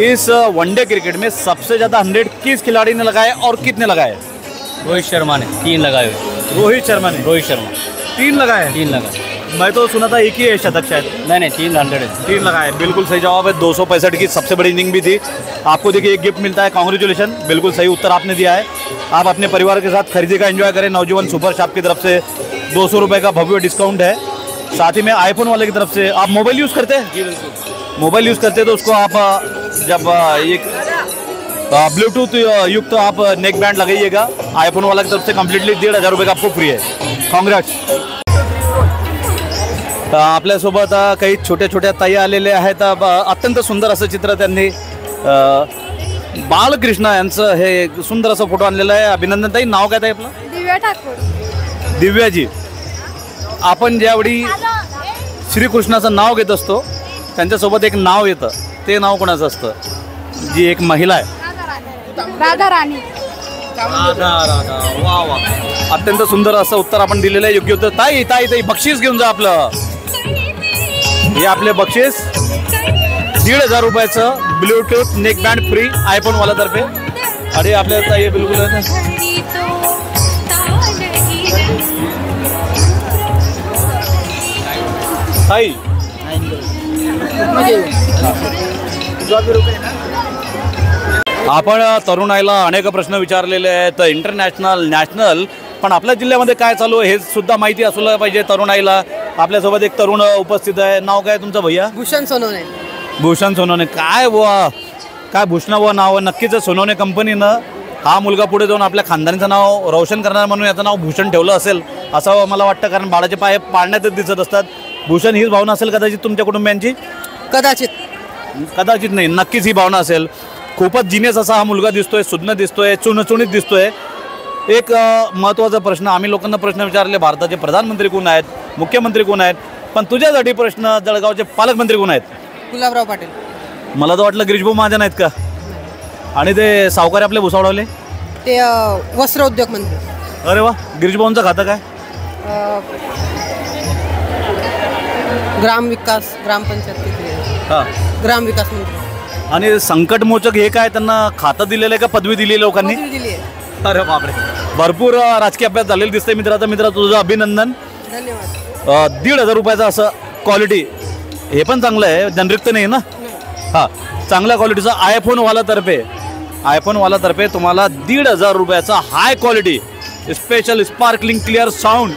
इस वनडे क्रिकेट में सबसे ज़्यादा 100 किस खिलाड़ी ने लगाए और कितने लगाए? रोहित शर्मा ने 3 लगाए हुए. रोहित शर्मा 3 लगाए. 3 लगाए. मैं तो सुना था एक ही है शतक शायद. नहीं 3 लगाए. बिल्कुल सही जवाब है. 265 की सबसे बड़ी इनिंग भी थी. आपको देखिए एक गिफ्ट मिलता है. कांग्रेचुलेशन, बिल्कुल सही उत्तर आपने दिया है. आप अपने परिवार के साथ खरीदी का एंजॉय करें. नवजीवन सुपर शॉप की तरफ से 200 रुपये का भव्य डिस्काउंट है. साथ ही में आईफोन वाले की तरफ से, आप मोबाइल यूज़ करते हैं? जी बिल्कुल. मोबाइल यूज़ करते हैं तो उसको आप जब एक ब्लूटूथ युक्त आप नेक बैंड लगाइएगा आईफोन वाला की तरफ से कम्प्लीटली 1500 रुपये का आपको फ्री आहे. कॉन्ग्रॅट्स. आपल्यासोबत काही छोट्या छोट्या ताई आलेल्या आहेत. अत्यंत सुंदर असं चित्र त्यांनी बाळकृष्ण यांचं हे सुंदर असं फोटो आणलेला आहे. अभिनंदन ताई. नाव काय ताई आपलं? दिव्या ठाकूर. दिव्याजी, आपण ज्यावेळी श्रीकृष्णाचं नाव घेत असतो त्यांच्यासोबत एक नाव येतं, ते नाव कोणाचं असतं? जी एक महिला आहे. राधा राणी. वा वा, अत्यंत सुंदर असं उत्तर आपण दिलेलं आहे. योग्य उत्तर. ताई ताई ताई बक्षीस घेऊन जा आपलं. हे आपले बक्षीस 1500 रुपयाचं Bluetooth neck band free iPhone वाला तर्फे. अरे आपल्या ताई बिलकुल ताई आपण तरुणाईला अनेक प्रश्न विचारलेले आहेत, इंटरनॅशनल नॅशनल, पण आपल्या जिल्ह्यामध्ये काय चालू आहे हे सुद्धा माहिती असलं पाहिजे तरुणाईला. आपल्यासोबत एक तरुण उपस्थित आहे. नाव काय तुमचं भैया? भूषण सोनवणे. भूषण सोनवणे. काय बुवा, काय भूषण बुवा नाव? नक्कीच सोनवणे कंपनीनं हा मुलगा पुढे जाऊन आपल्या खानदानीचं नाव रोशन करणार म्हणून याचं नाव भूषण ठेवलं असेल असं मला वाटतं, कारण बाळाचे पाय पाळण्यातच दिसत असतात. भूषण हीच भावना असेल कदाचित तुमच्या कुटुंबियांची? कदाचित नाही, नक्कीच ही भावना असेल. खूपच जिनियस असा हा मुलगा दिसतोय, सुज्ञ दिसतोय, चुणचुणीत दिसतोय. एक महत्त्वाचा प्रश्न आम्ही लोकांना प्रश्न विचारले, भारताचे प्रधानमंत्री कोण आहेत, मुख्यमंत्री कोण आहेत, पण तुझ्यासाठी प्रश्न जळगावचे पालकमंत्री कोण आहेत? गुलाबराव पाटील. मला तर वाटलं गिरीशभाऊ महाजन आहेत का. आणि ते सावकारी आपले भुसावळवले ते वस्त्र उद्योग मंत्री. अरे वा. गिरीशभाऊंचं खातं काय? ग्रामविकास, ग्रामपंचायत, हां, ग्रामविकास मंत्री. आणि संकटमोचक हे काय त्यांना खातं दिलेलं आहे का पदवी दिली लोकांनी? अरे बापरे, भरपूर राजकीय अभ्यास झालेला दिसतंय मित्रा तुझं अभिनंदन. धन्यवाद. 1500 रुपयाचं असं क्वालिटी, हे पण चांगलं आहे, जनरिक्त नाही ना. हां, चांगल्या क्वालिटीचं आयफोन वाला तर्फे तुम्हाला 1500 रुपयाचा high quality special sparkling clear sound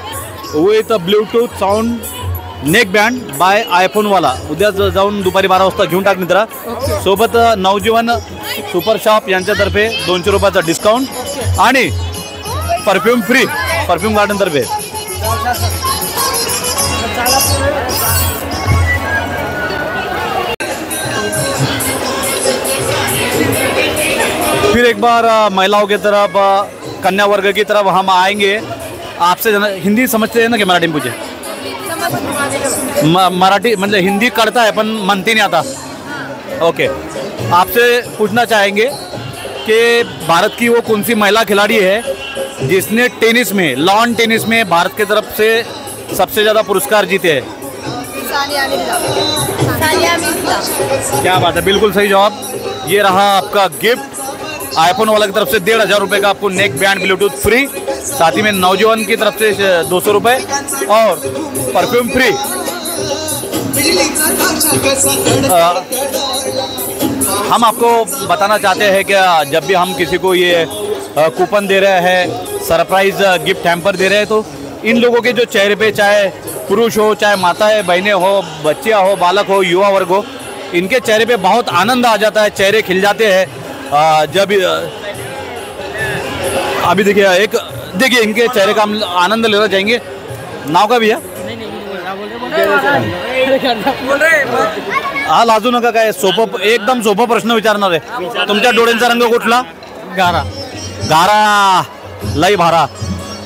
with Bluetooth sound neck band by iPhone वाला. उद्या जाऊन दुपारी 12 वाजता घेऊन टाक मित्रा. सोबत नवजीवन सुपर शॉप यांच्यातर्फे 200 रुपयाचा डिस्काउंट आणि परफ्यूम फ्री परफ्यूम गार्डन तर्फे. फिर एक बार महिलाओं की तरफ, कन्या वर्ग की तरफ हम आएंगे. आपसे हिंदी समझते हैं ना कि मराठी में पूछे? मराठी म्हणजे हिंदी कळता है पण म्हणती नहीं आता. ओके, आपसे पूछना चाहेंगे कि भारत की वो कौन सी महिला खिलाड़ी है जिसने टेनिस में, लॉन टेनिस में भारत की तरफ से सबसे ज़्यादा पुरस्कार जीते हैं? क्या बात है, बिल्कुल सही जवाब. ये रहा आपका गिफ्ट आईफोन वाला की तरफ से 1500 रुपये का आपको नेक बैंड ब्लूटूथ फ्री, साथ ही में नौजवान की तरफ से 200 रुपये और परफ्यूम फ्री. हम आपको बताना चाहते हैं कि जब भी हम किसी को ये कूपन दे रहे हैं, सरप्राइज गिफ्ट हैम्पर दे रहे हैं, तो इन लोगों के जो चेहरे पे, चाहे पुरुष हो, चाहे माताएं बहनें हो, बच्चियाँ हो, बालक हो, युवा वर्ग हो, इनके चेहरे पे बहुत आनंद आ जाता है, चेहरे खिल जाते हैं जब अभी देखिए इनके चेहरे का हम आनंद लेना चाहेंगे. नाव का भैया? हा, लाजू नका. काय सोपं, एकदम सोपं प्रश्न विचारणार आहे. तुमच्या डोळ्यांचा रंग कुठला? गारा. गारा, लई भारा.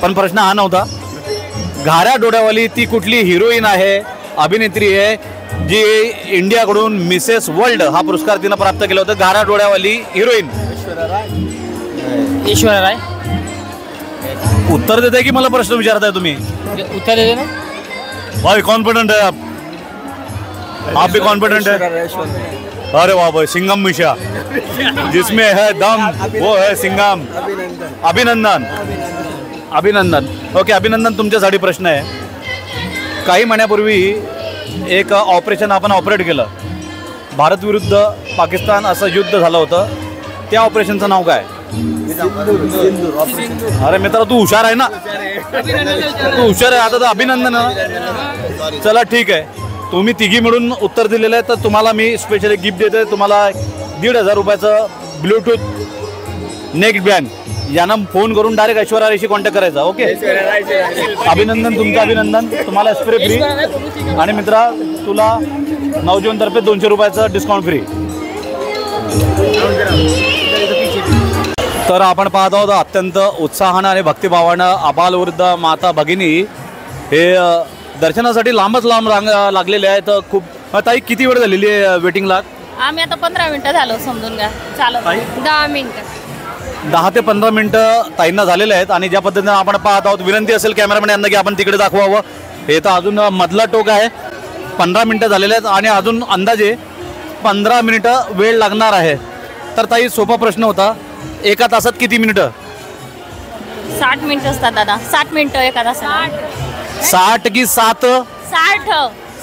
पण प्रश्न हा नव्हता. घाऱ्या डोळ्यावाली ती कुठली हिरोईन आहे, अभिनेत्री आहे जी इंडियाकडून मिसेस वर्ल्ड हा पुरस्कार तिनं प्राप्त केला होता? घाऱ्या डोळ्यावाली हिरोईन ऐश्वर्या राय. उत्तर देताय की मला प्रश्न विचारताय तुम्ही? उत्तर देते ना भाई. कॉन्फिडेंट है आप भी कॉन्फिडेंट है? अरे वाह भाई, सिंगम मिशा, जिसमें है दम वो है सिंगम. अभिनंदन. अभिनंदन. ओके, अभिनंदन. तुमच्यासाठी प्रश्न आहे. काही महिन्यापूर्वी एक ऑपरेशन आपण ऑपरेट केलं, भारत विरुद्ध पाकिस्तान असं युद्ध झालं होतं. त्या ऑपरेशनचं नाव काय? अरे मित्रा, तू हुशार आहे ना, तू हुशार आहे. आता तर अभिनंदन. चला ठीक आहे, तुम्ही तिघी मिळून उत्तर दिलेलं आहे, तर तुम्हाला मी स्पेशली गिफ्ट देतोय. तुम्हाला 1500 रुपयाचं ब्लूटूथ नेक्स्ट बँड यांना फोन करून डायरेक्ट ऐश्वर्या रायशी कॉन्टॅक्ट करायचा. ओके, अभिनंदन, तुमचं अभिनंदन. तुम्हाला स्प्रे फ्री आणि मित्रा तुला नवजीवनतर्फे 200 रुपयाचं डिस्काउंट फ्री. तर आपण पाहत आहोत अत्यंत उत्साहानं आणि भक्तिभावानं आबालवृद्ध माता भगिनी हे दर्शनासाठी लांबच लांब रांग लागलेले आहेत. खूप. ताई किती वेळ झालेली आहे वेटिंगला? आम्ही आता 15 मिनिटं झालो, समजून घ्या. चालत 10 मिनिटं, 10 ते 15 मिनिटं ताईंना झालेले आहेत. आणि ज्या पद्धतीनं आपण पाहत आहोत, विनंती असेल कॅमेरामॅन यांना की आपण तिकडे दाखवावं. हे तर अजून मधला टोक आहे. 15 मिनिटं झालेले आहेत आणि अजून अंदाजे 15 मिनिटं वेळ लागणार आहे. तर ताई सोपा प्रश्न होता, एका तासात किती मिनिटं? 60 मिनिटं असतात दादा. 60 मिनिटं एका तासात. 60 की 7?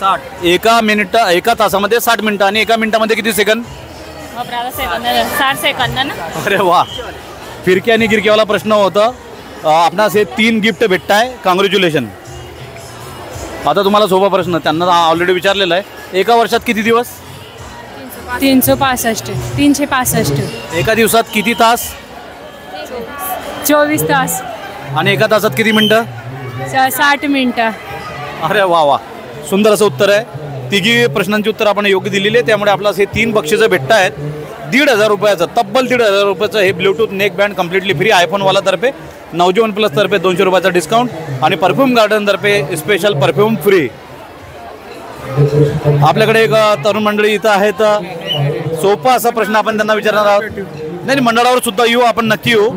60. एका तासामध्ये 60 मिनिटं. आणि एका मिनिटामध्ये किती सेकंद? 60 सेकंद ना. अरे वा. फिरकी आणि गिरकीवाला प्रश्न होता. आपणास हे 3 गिफ्ट भेटत आहे. कॉंग्रॅच्युलेशन. आता तुम्हाला सोपा प्रश्न त्यांना ऑलरेडी विचारलेला आहे. एका वर्षात किती दिवस? 365. एका दिवसात किती तास? 24 तास. आणि एका तासात किती मिनिटं? 60 मिनिटं. अरे वा वा, सुंदर असं उत्तर आहे. तिघी प्रश्नांची उत्तर आपण योग्य दिलेली आहे. त्यामुळे आपल्याला हे 3 बक्षिसं भेटत आहेत. 1,500 रुपयाचं, तब्बल 1,500 रुपयाचं हे Bluetooth neck band completely free. आयफोनवाला तर्फे, नवजीवन प्लस तर्फे 200 रुपयाचा डिस्काउंट आणि परफ्यूम गार्डन तर्फे स्पेशल परफ्यूम फ्री. आपल्याकडे एक तरुण मंडळी इथं आहेत. सोपा असा प्रश्न आपण त्यांना विचारणार आहोत. नाही, मंडळावर सुद्धा येऊ आपण, नक्की येऊ.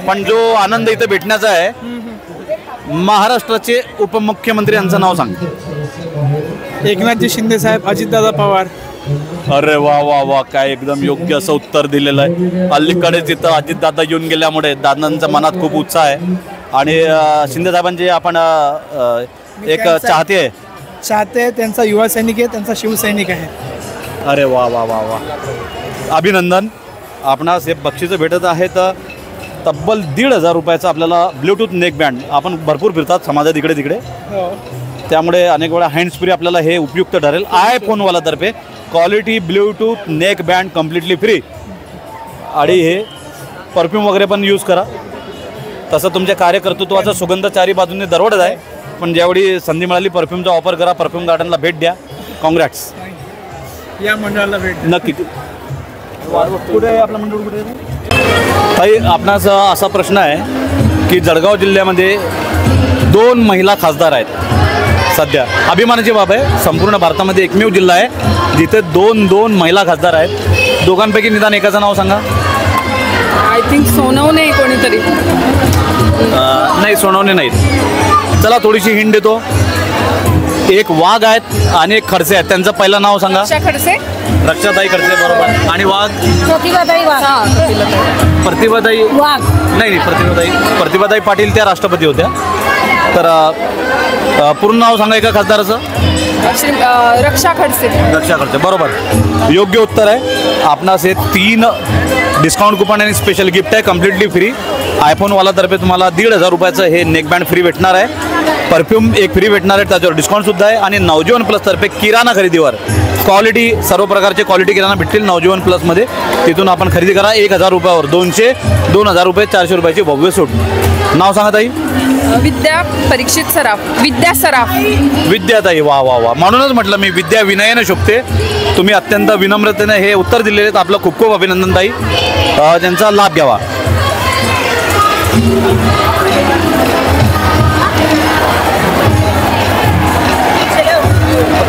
पण जो आनंद इथं भेटण्याचा आहे, महाराष्ट्राचे उपमुख्यमंत्री यांचं नाव सांग. एकनाथजी शिंदे साहेब, अजितदादा पवार. अरे वा वा वा, काय एकदम योग्य असं उत्तर दिलेलं आहे. अलीकडेच इथं अजितदादा येऊन गेल्यामुळे दादांच्या मनात खूप उत्साह आहे. आणि शिंदे साहेबांचे आपण एक चाहते आहे. त्यांचा युवा सैनिक आहे, त्यांचा शिवसैनिक आहे. अरे वा वा वा वा, अभिनंदन. आपणास हे बक्षिसं भेटत आहेत. तब्बल 1,500 रुपयाचं आपल्याला ब्लूटूथ नेक बँड. आपण भरपूर फिरतात समाजात इकडे तिकडे, त्यामुळे अनेक वेळा हँड्स फ्री आपल्याला हे उपयुक्त ठरेल. आयफोनवाला तर्फे quality Bluetooth neck band completely free. आणि हे परफ्यूम वगैरे पण यूज करा. तसं तुमच्या कार्यकर्तृत्वाचा सुगंध चारी बाजूने दरवडत आहे. पण ज्यावेळी संधी मिळाली परफ्यूमचा वापर करा. परफ्यूम गार्डनला भेट द्या. कॉंग्रॅट्स. या मंडळाला भेट नक्की. कुठे आहे आपलं मंडळ? कुठे आहे ताई? आपणास असा प्रश्न आहे की जळगाव जिल्ह्यामध्ये 2 महिला खासदार आहेत सध्या. अभिमानाची बाब आहे. संपूर्ण भारतामध्ये एकमेव जिल्हा आहे जिथे 2 महिला खासदार आहेत. दोघांपैकी निदान एकाचं नाव सांगा. आय थिंक सोनवणे कोणीतरी. नाही, सोनवणे नाहीत. चला थोडीशी हिंट देतो. एक वाघ आहेत आणि एक खडसे आहेत. त्यांचं पहिलं नाव सांगा. रक्षाताई खडसे, बरोबर. आणि वाघ? प्रतिभाताई वाघ. नाही, प्रतिभाताई पाटील त्या राष्ट्रपती होत्या. तर पूर्ण नाव सांगा एका खासदाराचं. रक्षा खडसे, बरोबर. योग्य उत्तर आहे. आपणास हे 3 डिस्काउंट कुपन आणि स्पेशल गिफ्ट आहे कम्प्लिटली फ्री. आयफोनवाला तर्फे तुम्हाला 1,500 रुपयाचं हे नेक बँड फ्री भेटणार आहे. परफ्यूम एक फ्री भेटणार आहे, त्याच्यावर डिस्काउंटसुद्धा आहे. आणि नवजीवन प्लस तर्फे किराणा खरेदीवर क्वालिटी, सर्व प्रकारचे क्वालिटी किराणा भेटतील नवजीवन प्लसमध्ये. तिथून आपण खरेदी करा. 1,000 रुपयावर 200, 2,000 रुपये, 400 रुपयाची भव्य सूट. नाव सांगा ताई. विद्या परीक्षित सराफ. विद्याताई, वा वा वा. म्हणूनच म्हटलं मी, विद्या विनयाने शोभते. तुम्ही अत्यंत विनम्रतेने हे उत्तर दिलेले आहेत. आपलं खूप खूप अभिनंदन ताई. त्यांचा लाभ घ्यावा.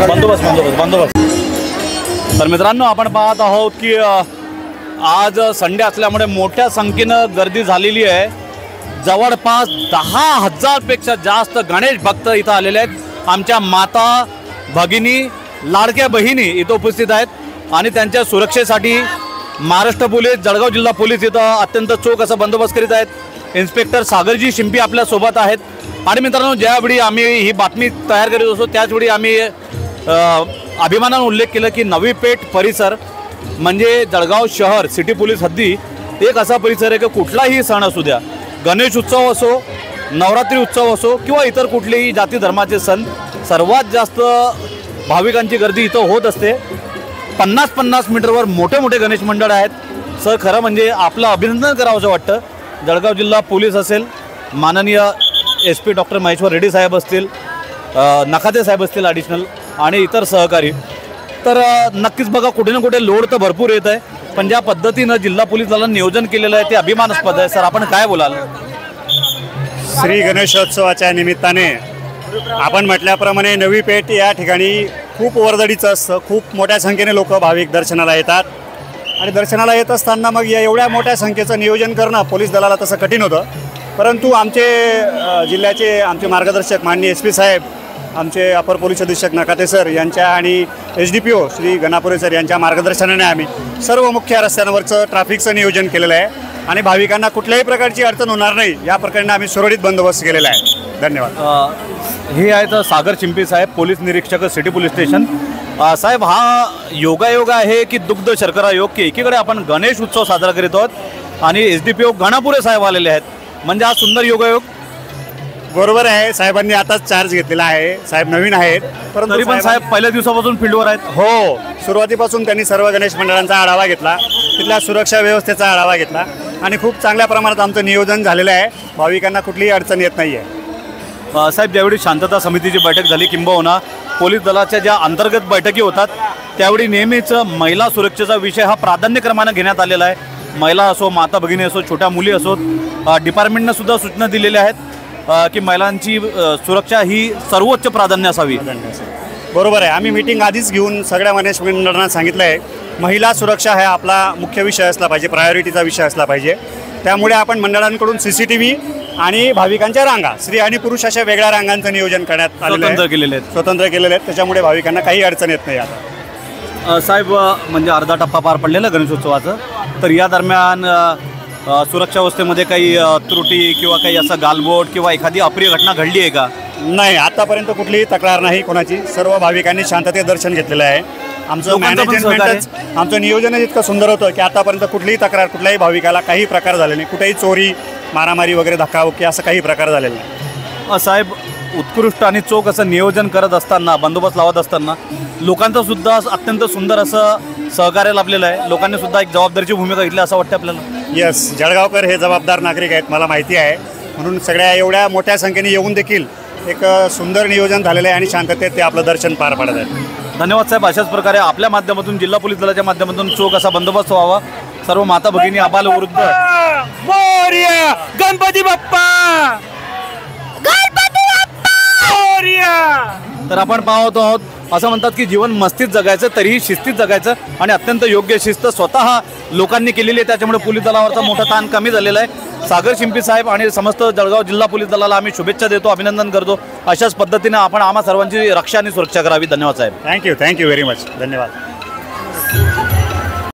बंदोबस्त. तर मित्रांनो, आपण पाहत आहोत की आज संडे असल्यामुळे मोठ्या संख्येनं गर्दी झालेली आहे. जवळपास 10,000 पेक्षा जास्त गणेश भक्त इथं आलेले आहेत. आमच्या माता भगिनी, लाडक्या बहिणी इथं उपस्थित आहेत. आणि त्यांच्या सुरक्षेसाठी महाराष्ट्र पोलीस, जळगाव जिल्हा पोलीस इथं अत्यंत चोख असा बंदोबस्त करीत आहेत. इन्स्पेक्टर सागरजी शिंपी आपल्यासोबत आहेत. आणि मित्रांनो, ज्यावेळी आम्ही ही बातमी तयार करीत असतो त्याचवेळी आम्ही अभिमानाने उल्लेख केला की नवी पेठ परिसर म्हणजे जळगाव शहर सिटी पोलीस हद्दी एक असा परिसर आहे की कुठलाही सण असू द्या, गणेश उत्सव असो, नवरात्री उत्सव असो किंवा इतर कुठलेही जाती धर्माचे सण, सर्वात जास्त भाविकांची गर्दी इथं होत असते. 50-50 मीटरवर मोठे मोठे गणेश मंडळ आहेत. सर खरं म्हणजे आपलं अभिनंदन करावंसं वाटतं. जळगाव जिल्हा पोलीस असेल, माननीय SP डॉक्टर महेश्वर रेड्डी साहेब असतील, नखाते साहेब असतील ॲडिशनल आणि इतर सहकारी, तर नक्कीच बघा कुठे ना कुठे लोड तर भरपूर येत आहे, पण ज्या पद्धतीनं जिल्हा पोलीस दलानं नियोजन केलेलं आहे ते अभिमानास्पद आहे. सर आपण काय बोलाल? श्री गणेशोत्सवाच्या निमित्ताने आपण म्हटल्याप्रमाणे नवी पेठ या ठिकाणी खूप वर्दळीचं असतं. खूप मोठ्या संख्येने लोक भाविक दर्शनाला येतात आणि दर्शनाला येत असताना मग या एवढ्या मोठ्या संख्येचं नियोजन करणं पोलीस दलाला तसं कठीण होतं. परंतु आमचे जिल्ह्याचे आमचे मार्गदर्शक माननीय SP साहेब, आमचे अपर पोलीस अधीक्षक नकाते सर यांच्या आणि SDPO श्री गणापुरे सर यांच्या मार्गदर्शनाने आम्ही सर्व मुख्य रस्त्यांवरचं ट्रॅफिकचं नियोजन केलेलं आहे आणि भाविकांना कुठल्याही प्रकारची अडचण होणार नाही या प्रकारे आम्ही सुरळीत बंदोबस्त केलेला आहे. धन्यवाद. हे आहेत सागर चिंपी साहेब, पोलीस निरीक्षक सिटी पोलीस स्टेशन. साहेब हा योगायोग आहे की दुग्ध शर्करा योग, की एकीकडे आपण गणेश उत्सव साजरा करीत आहोत आणि SDPO गणापुरे साहेब आलेले आहेत, म्हणजे हा सुंदर योगायोग. बरोबर आहे, साहेबांनी आताच चार्ज घेतलेला आहे, साहेब नवीन आहेत परंतु तरी पण साहेब पहिल्या दिवसापासून फील्डवर आहेत. हो, सुरुवातीपासून त्यांनी सर्व गणेश मंडळांचा आढावा घेतला, तिथल्या सुरक्षा व्यवस्थेचा आढावा घेतला आणि खूप चांगल्या प्रमाणात आमचं नियोजन झालेलं आहे. भाविकांना कुठलीही अडचण येत नाही आहे. साहेब ज्यावेळी शांतता समितीची बैठक झाली किंबहुना पोलीस दलाच्या ज्या अंतर्गत बैठकी होतात त्यावेळी नेहमीच महिला सुरक्षेचा विषय हा प्राधान्यक्रमानं घेण्यात आलेला आहे. महिला असो, माता भगिनी असो, छोट्या मुली असोत, डिपार्टमेंटनं सुद्धा सूचना दिलेल्या आहेत की महिलांची सुरक्षा ही सर्वोच्च प्राधान्य असावी. बरोबर आहे, आम्ही मीटिंग आधीच घेऊन सगळ्या गणेश मंडळांना सांगितलं आहे महिला सुरक्षा हा आपला मुख्य विषय असला पाहिजे, प्रायोरिटीचा विषय असला पाहिजे. त्यामुळे आपण मंडळांकडून CCTV आणि भाविकांच्या रांगा, स्त्री आणि पुरुष अशा वेगळ्या रांगांचं नियोजन करण्यात आलेलं आहे, स्वतंत्र केलेले आहेत. त्याच्यामुळे भाविकांना काही अडचण येत नाही. आता साहेब म्हणजे अर्धा टप्पा पार पडलेला गणेशोत्सवाचं, तर या दरम्यान सुरक्षा व्यवस्थेमध्ये काही त्रुटी किंवा काही असं गालबोट किंवा एखादी अप्रिय घटना घडली आहे का? नाही, आतापर्यंत कुठलीही तक्रार नाही कोणाची. सर्व भाविकांनी शांततेत दर्शन घेतलेलं आहे. आमचं मॅनेजमेंटच, आमचं नियोजनच इतकं सुंदर होतं की आतापर्यंत कुठलीही तक्रार, कुठल्याही भाविकाला काही प्रकार झाले नाही. कुठेही चोरी, मारामारी वगैरे, धक्काबुक्की असं काही प्रकार झालेला नाही. साहेब उत्कृष्ट आणि चोख असं नियोजन करत असताना, बंदोबस्त लावत असताना लोकांचं सुद्धा अत्यंत सुंदर असं सहकार्य लाभलेलं आहे. लोकांनी सुद्धा एक जबाबदारीची भूमिका घेतली असं वाटतं आपल्याला. येस, जळगावकर हे जबाबदार नागरिक आहेत, मला माहिती आहे. म्हणून सगळ्या एवढ्या मोठ्या संख्येने येऊन देखील एक सुंदर नियोजन झालेलं आहे आणि शांततेत ते आपलं दर्शन पार पाडत आहेत. धन्यवाद साहेब. अशाच प्रकारे आपल्या माध्यमातून, जिल्हा पोलीस दलाच्या माध्यमातून चोख असा बंदोबस्त व्हावा. सर्व माता भगिनी, आबाल वृद्ध, मोरया गणपती बाप्पा, गणपती बाप्पा मोरया. तर आपण पाहत आहोत असं म्हणतात की जीवन मस्तीत जगायचं, तरीही शिस्तीत जगायचं आणि अत्यंत योग्य शिस्त स्वतः लोकांनी केलेली आहे. त्याच्यामुळे पोलीस दलावरचा मोठा ताण कमी झालेला आहे. सागर शिंपी साहेब आणि समस्त जळगाव जिल्हा पोलीस दलाला आम्ही शुभेच्छा देतो, अभिनंदन करतो. अशाच पद्धतीने आपण आम्हा सर्वांची रक्षा आणि सुरक्षा करावी. धन्यवाद साहेब. Thank you very much. धन्यवाद.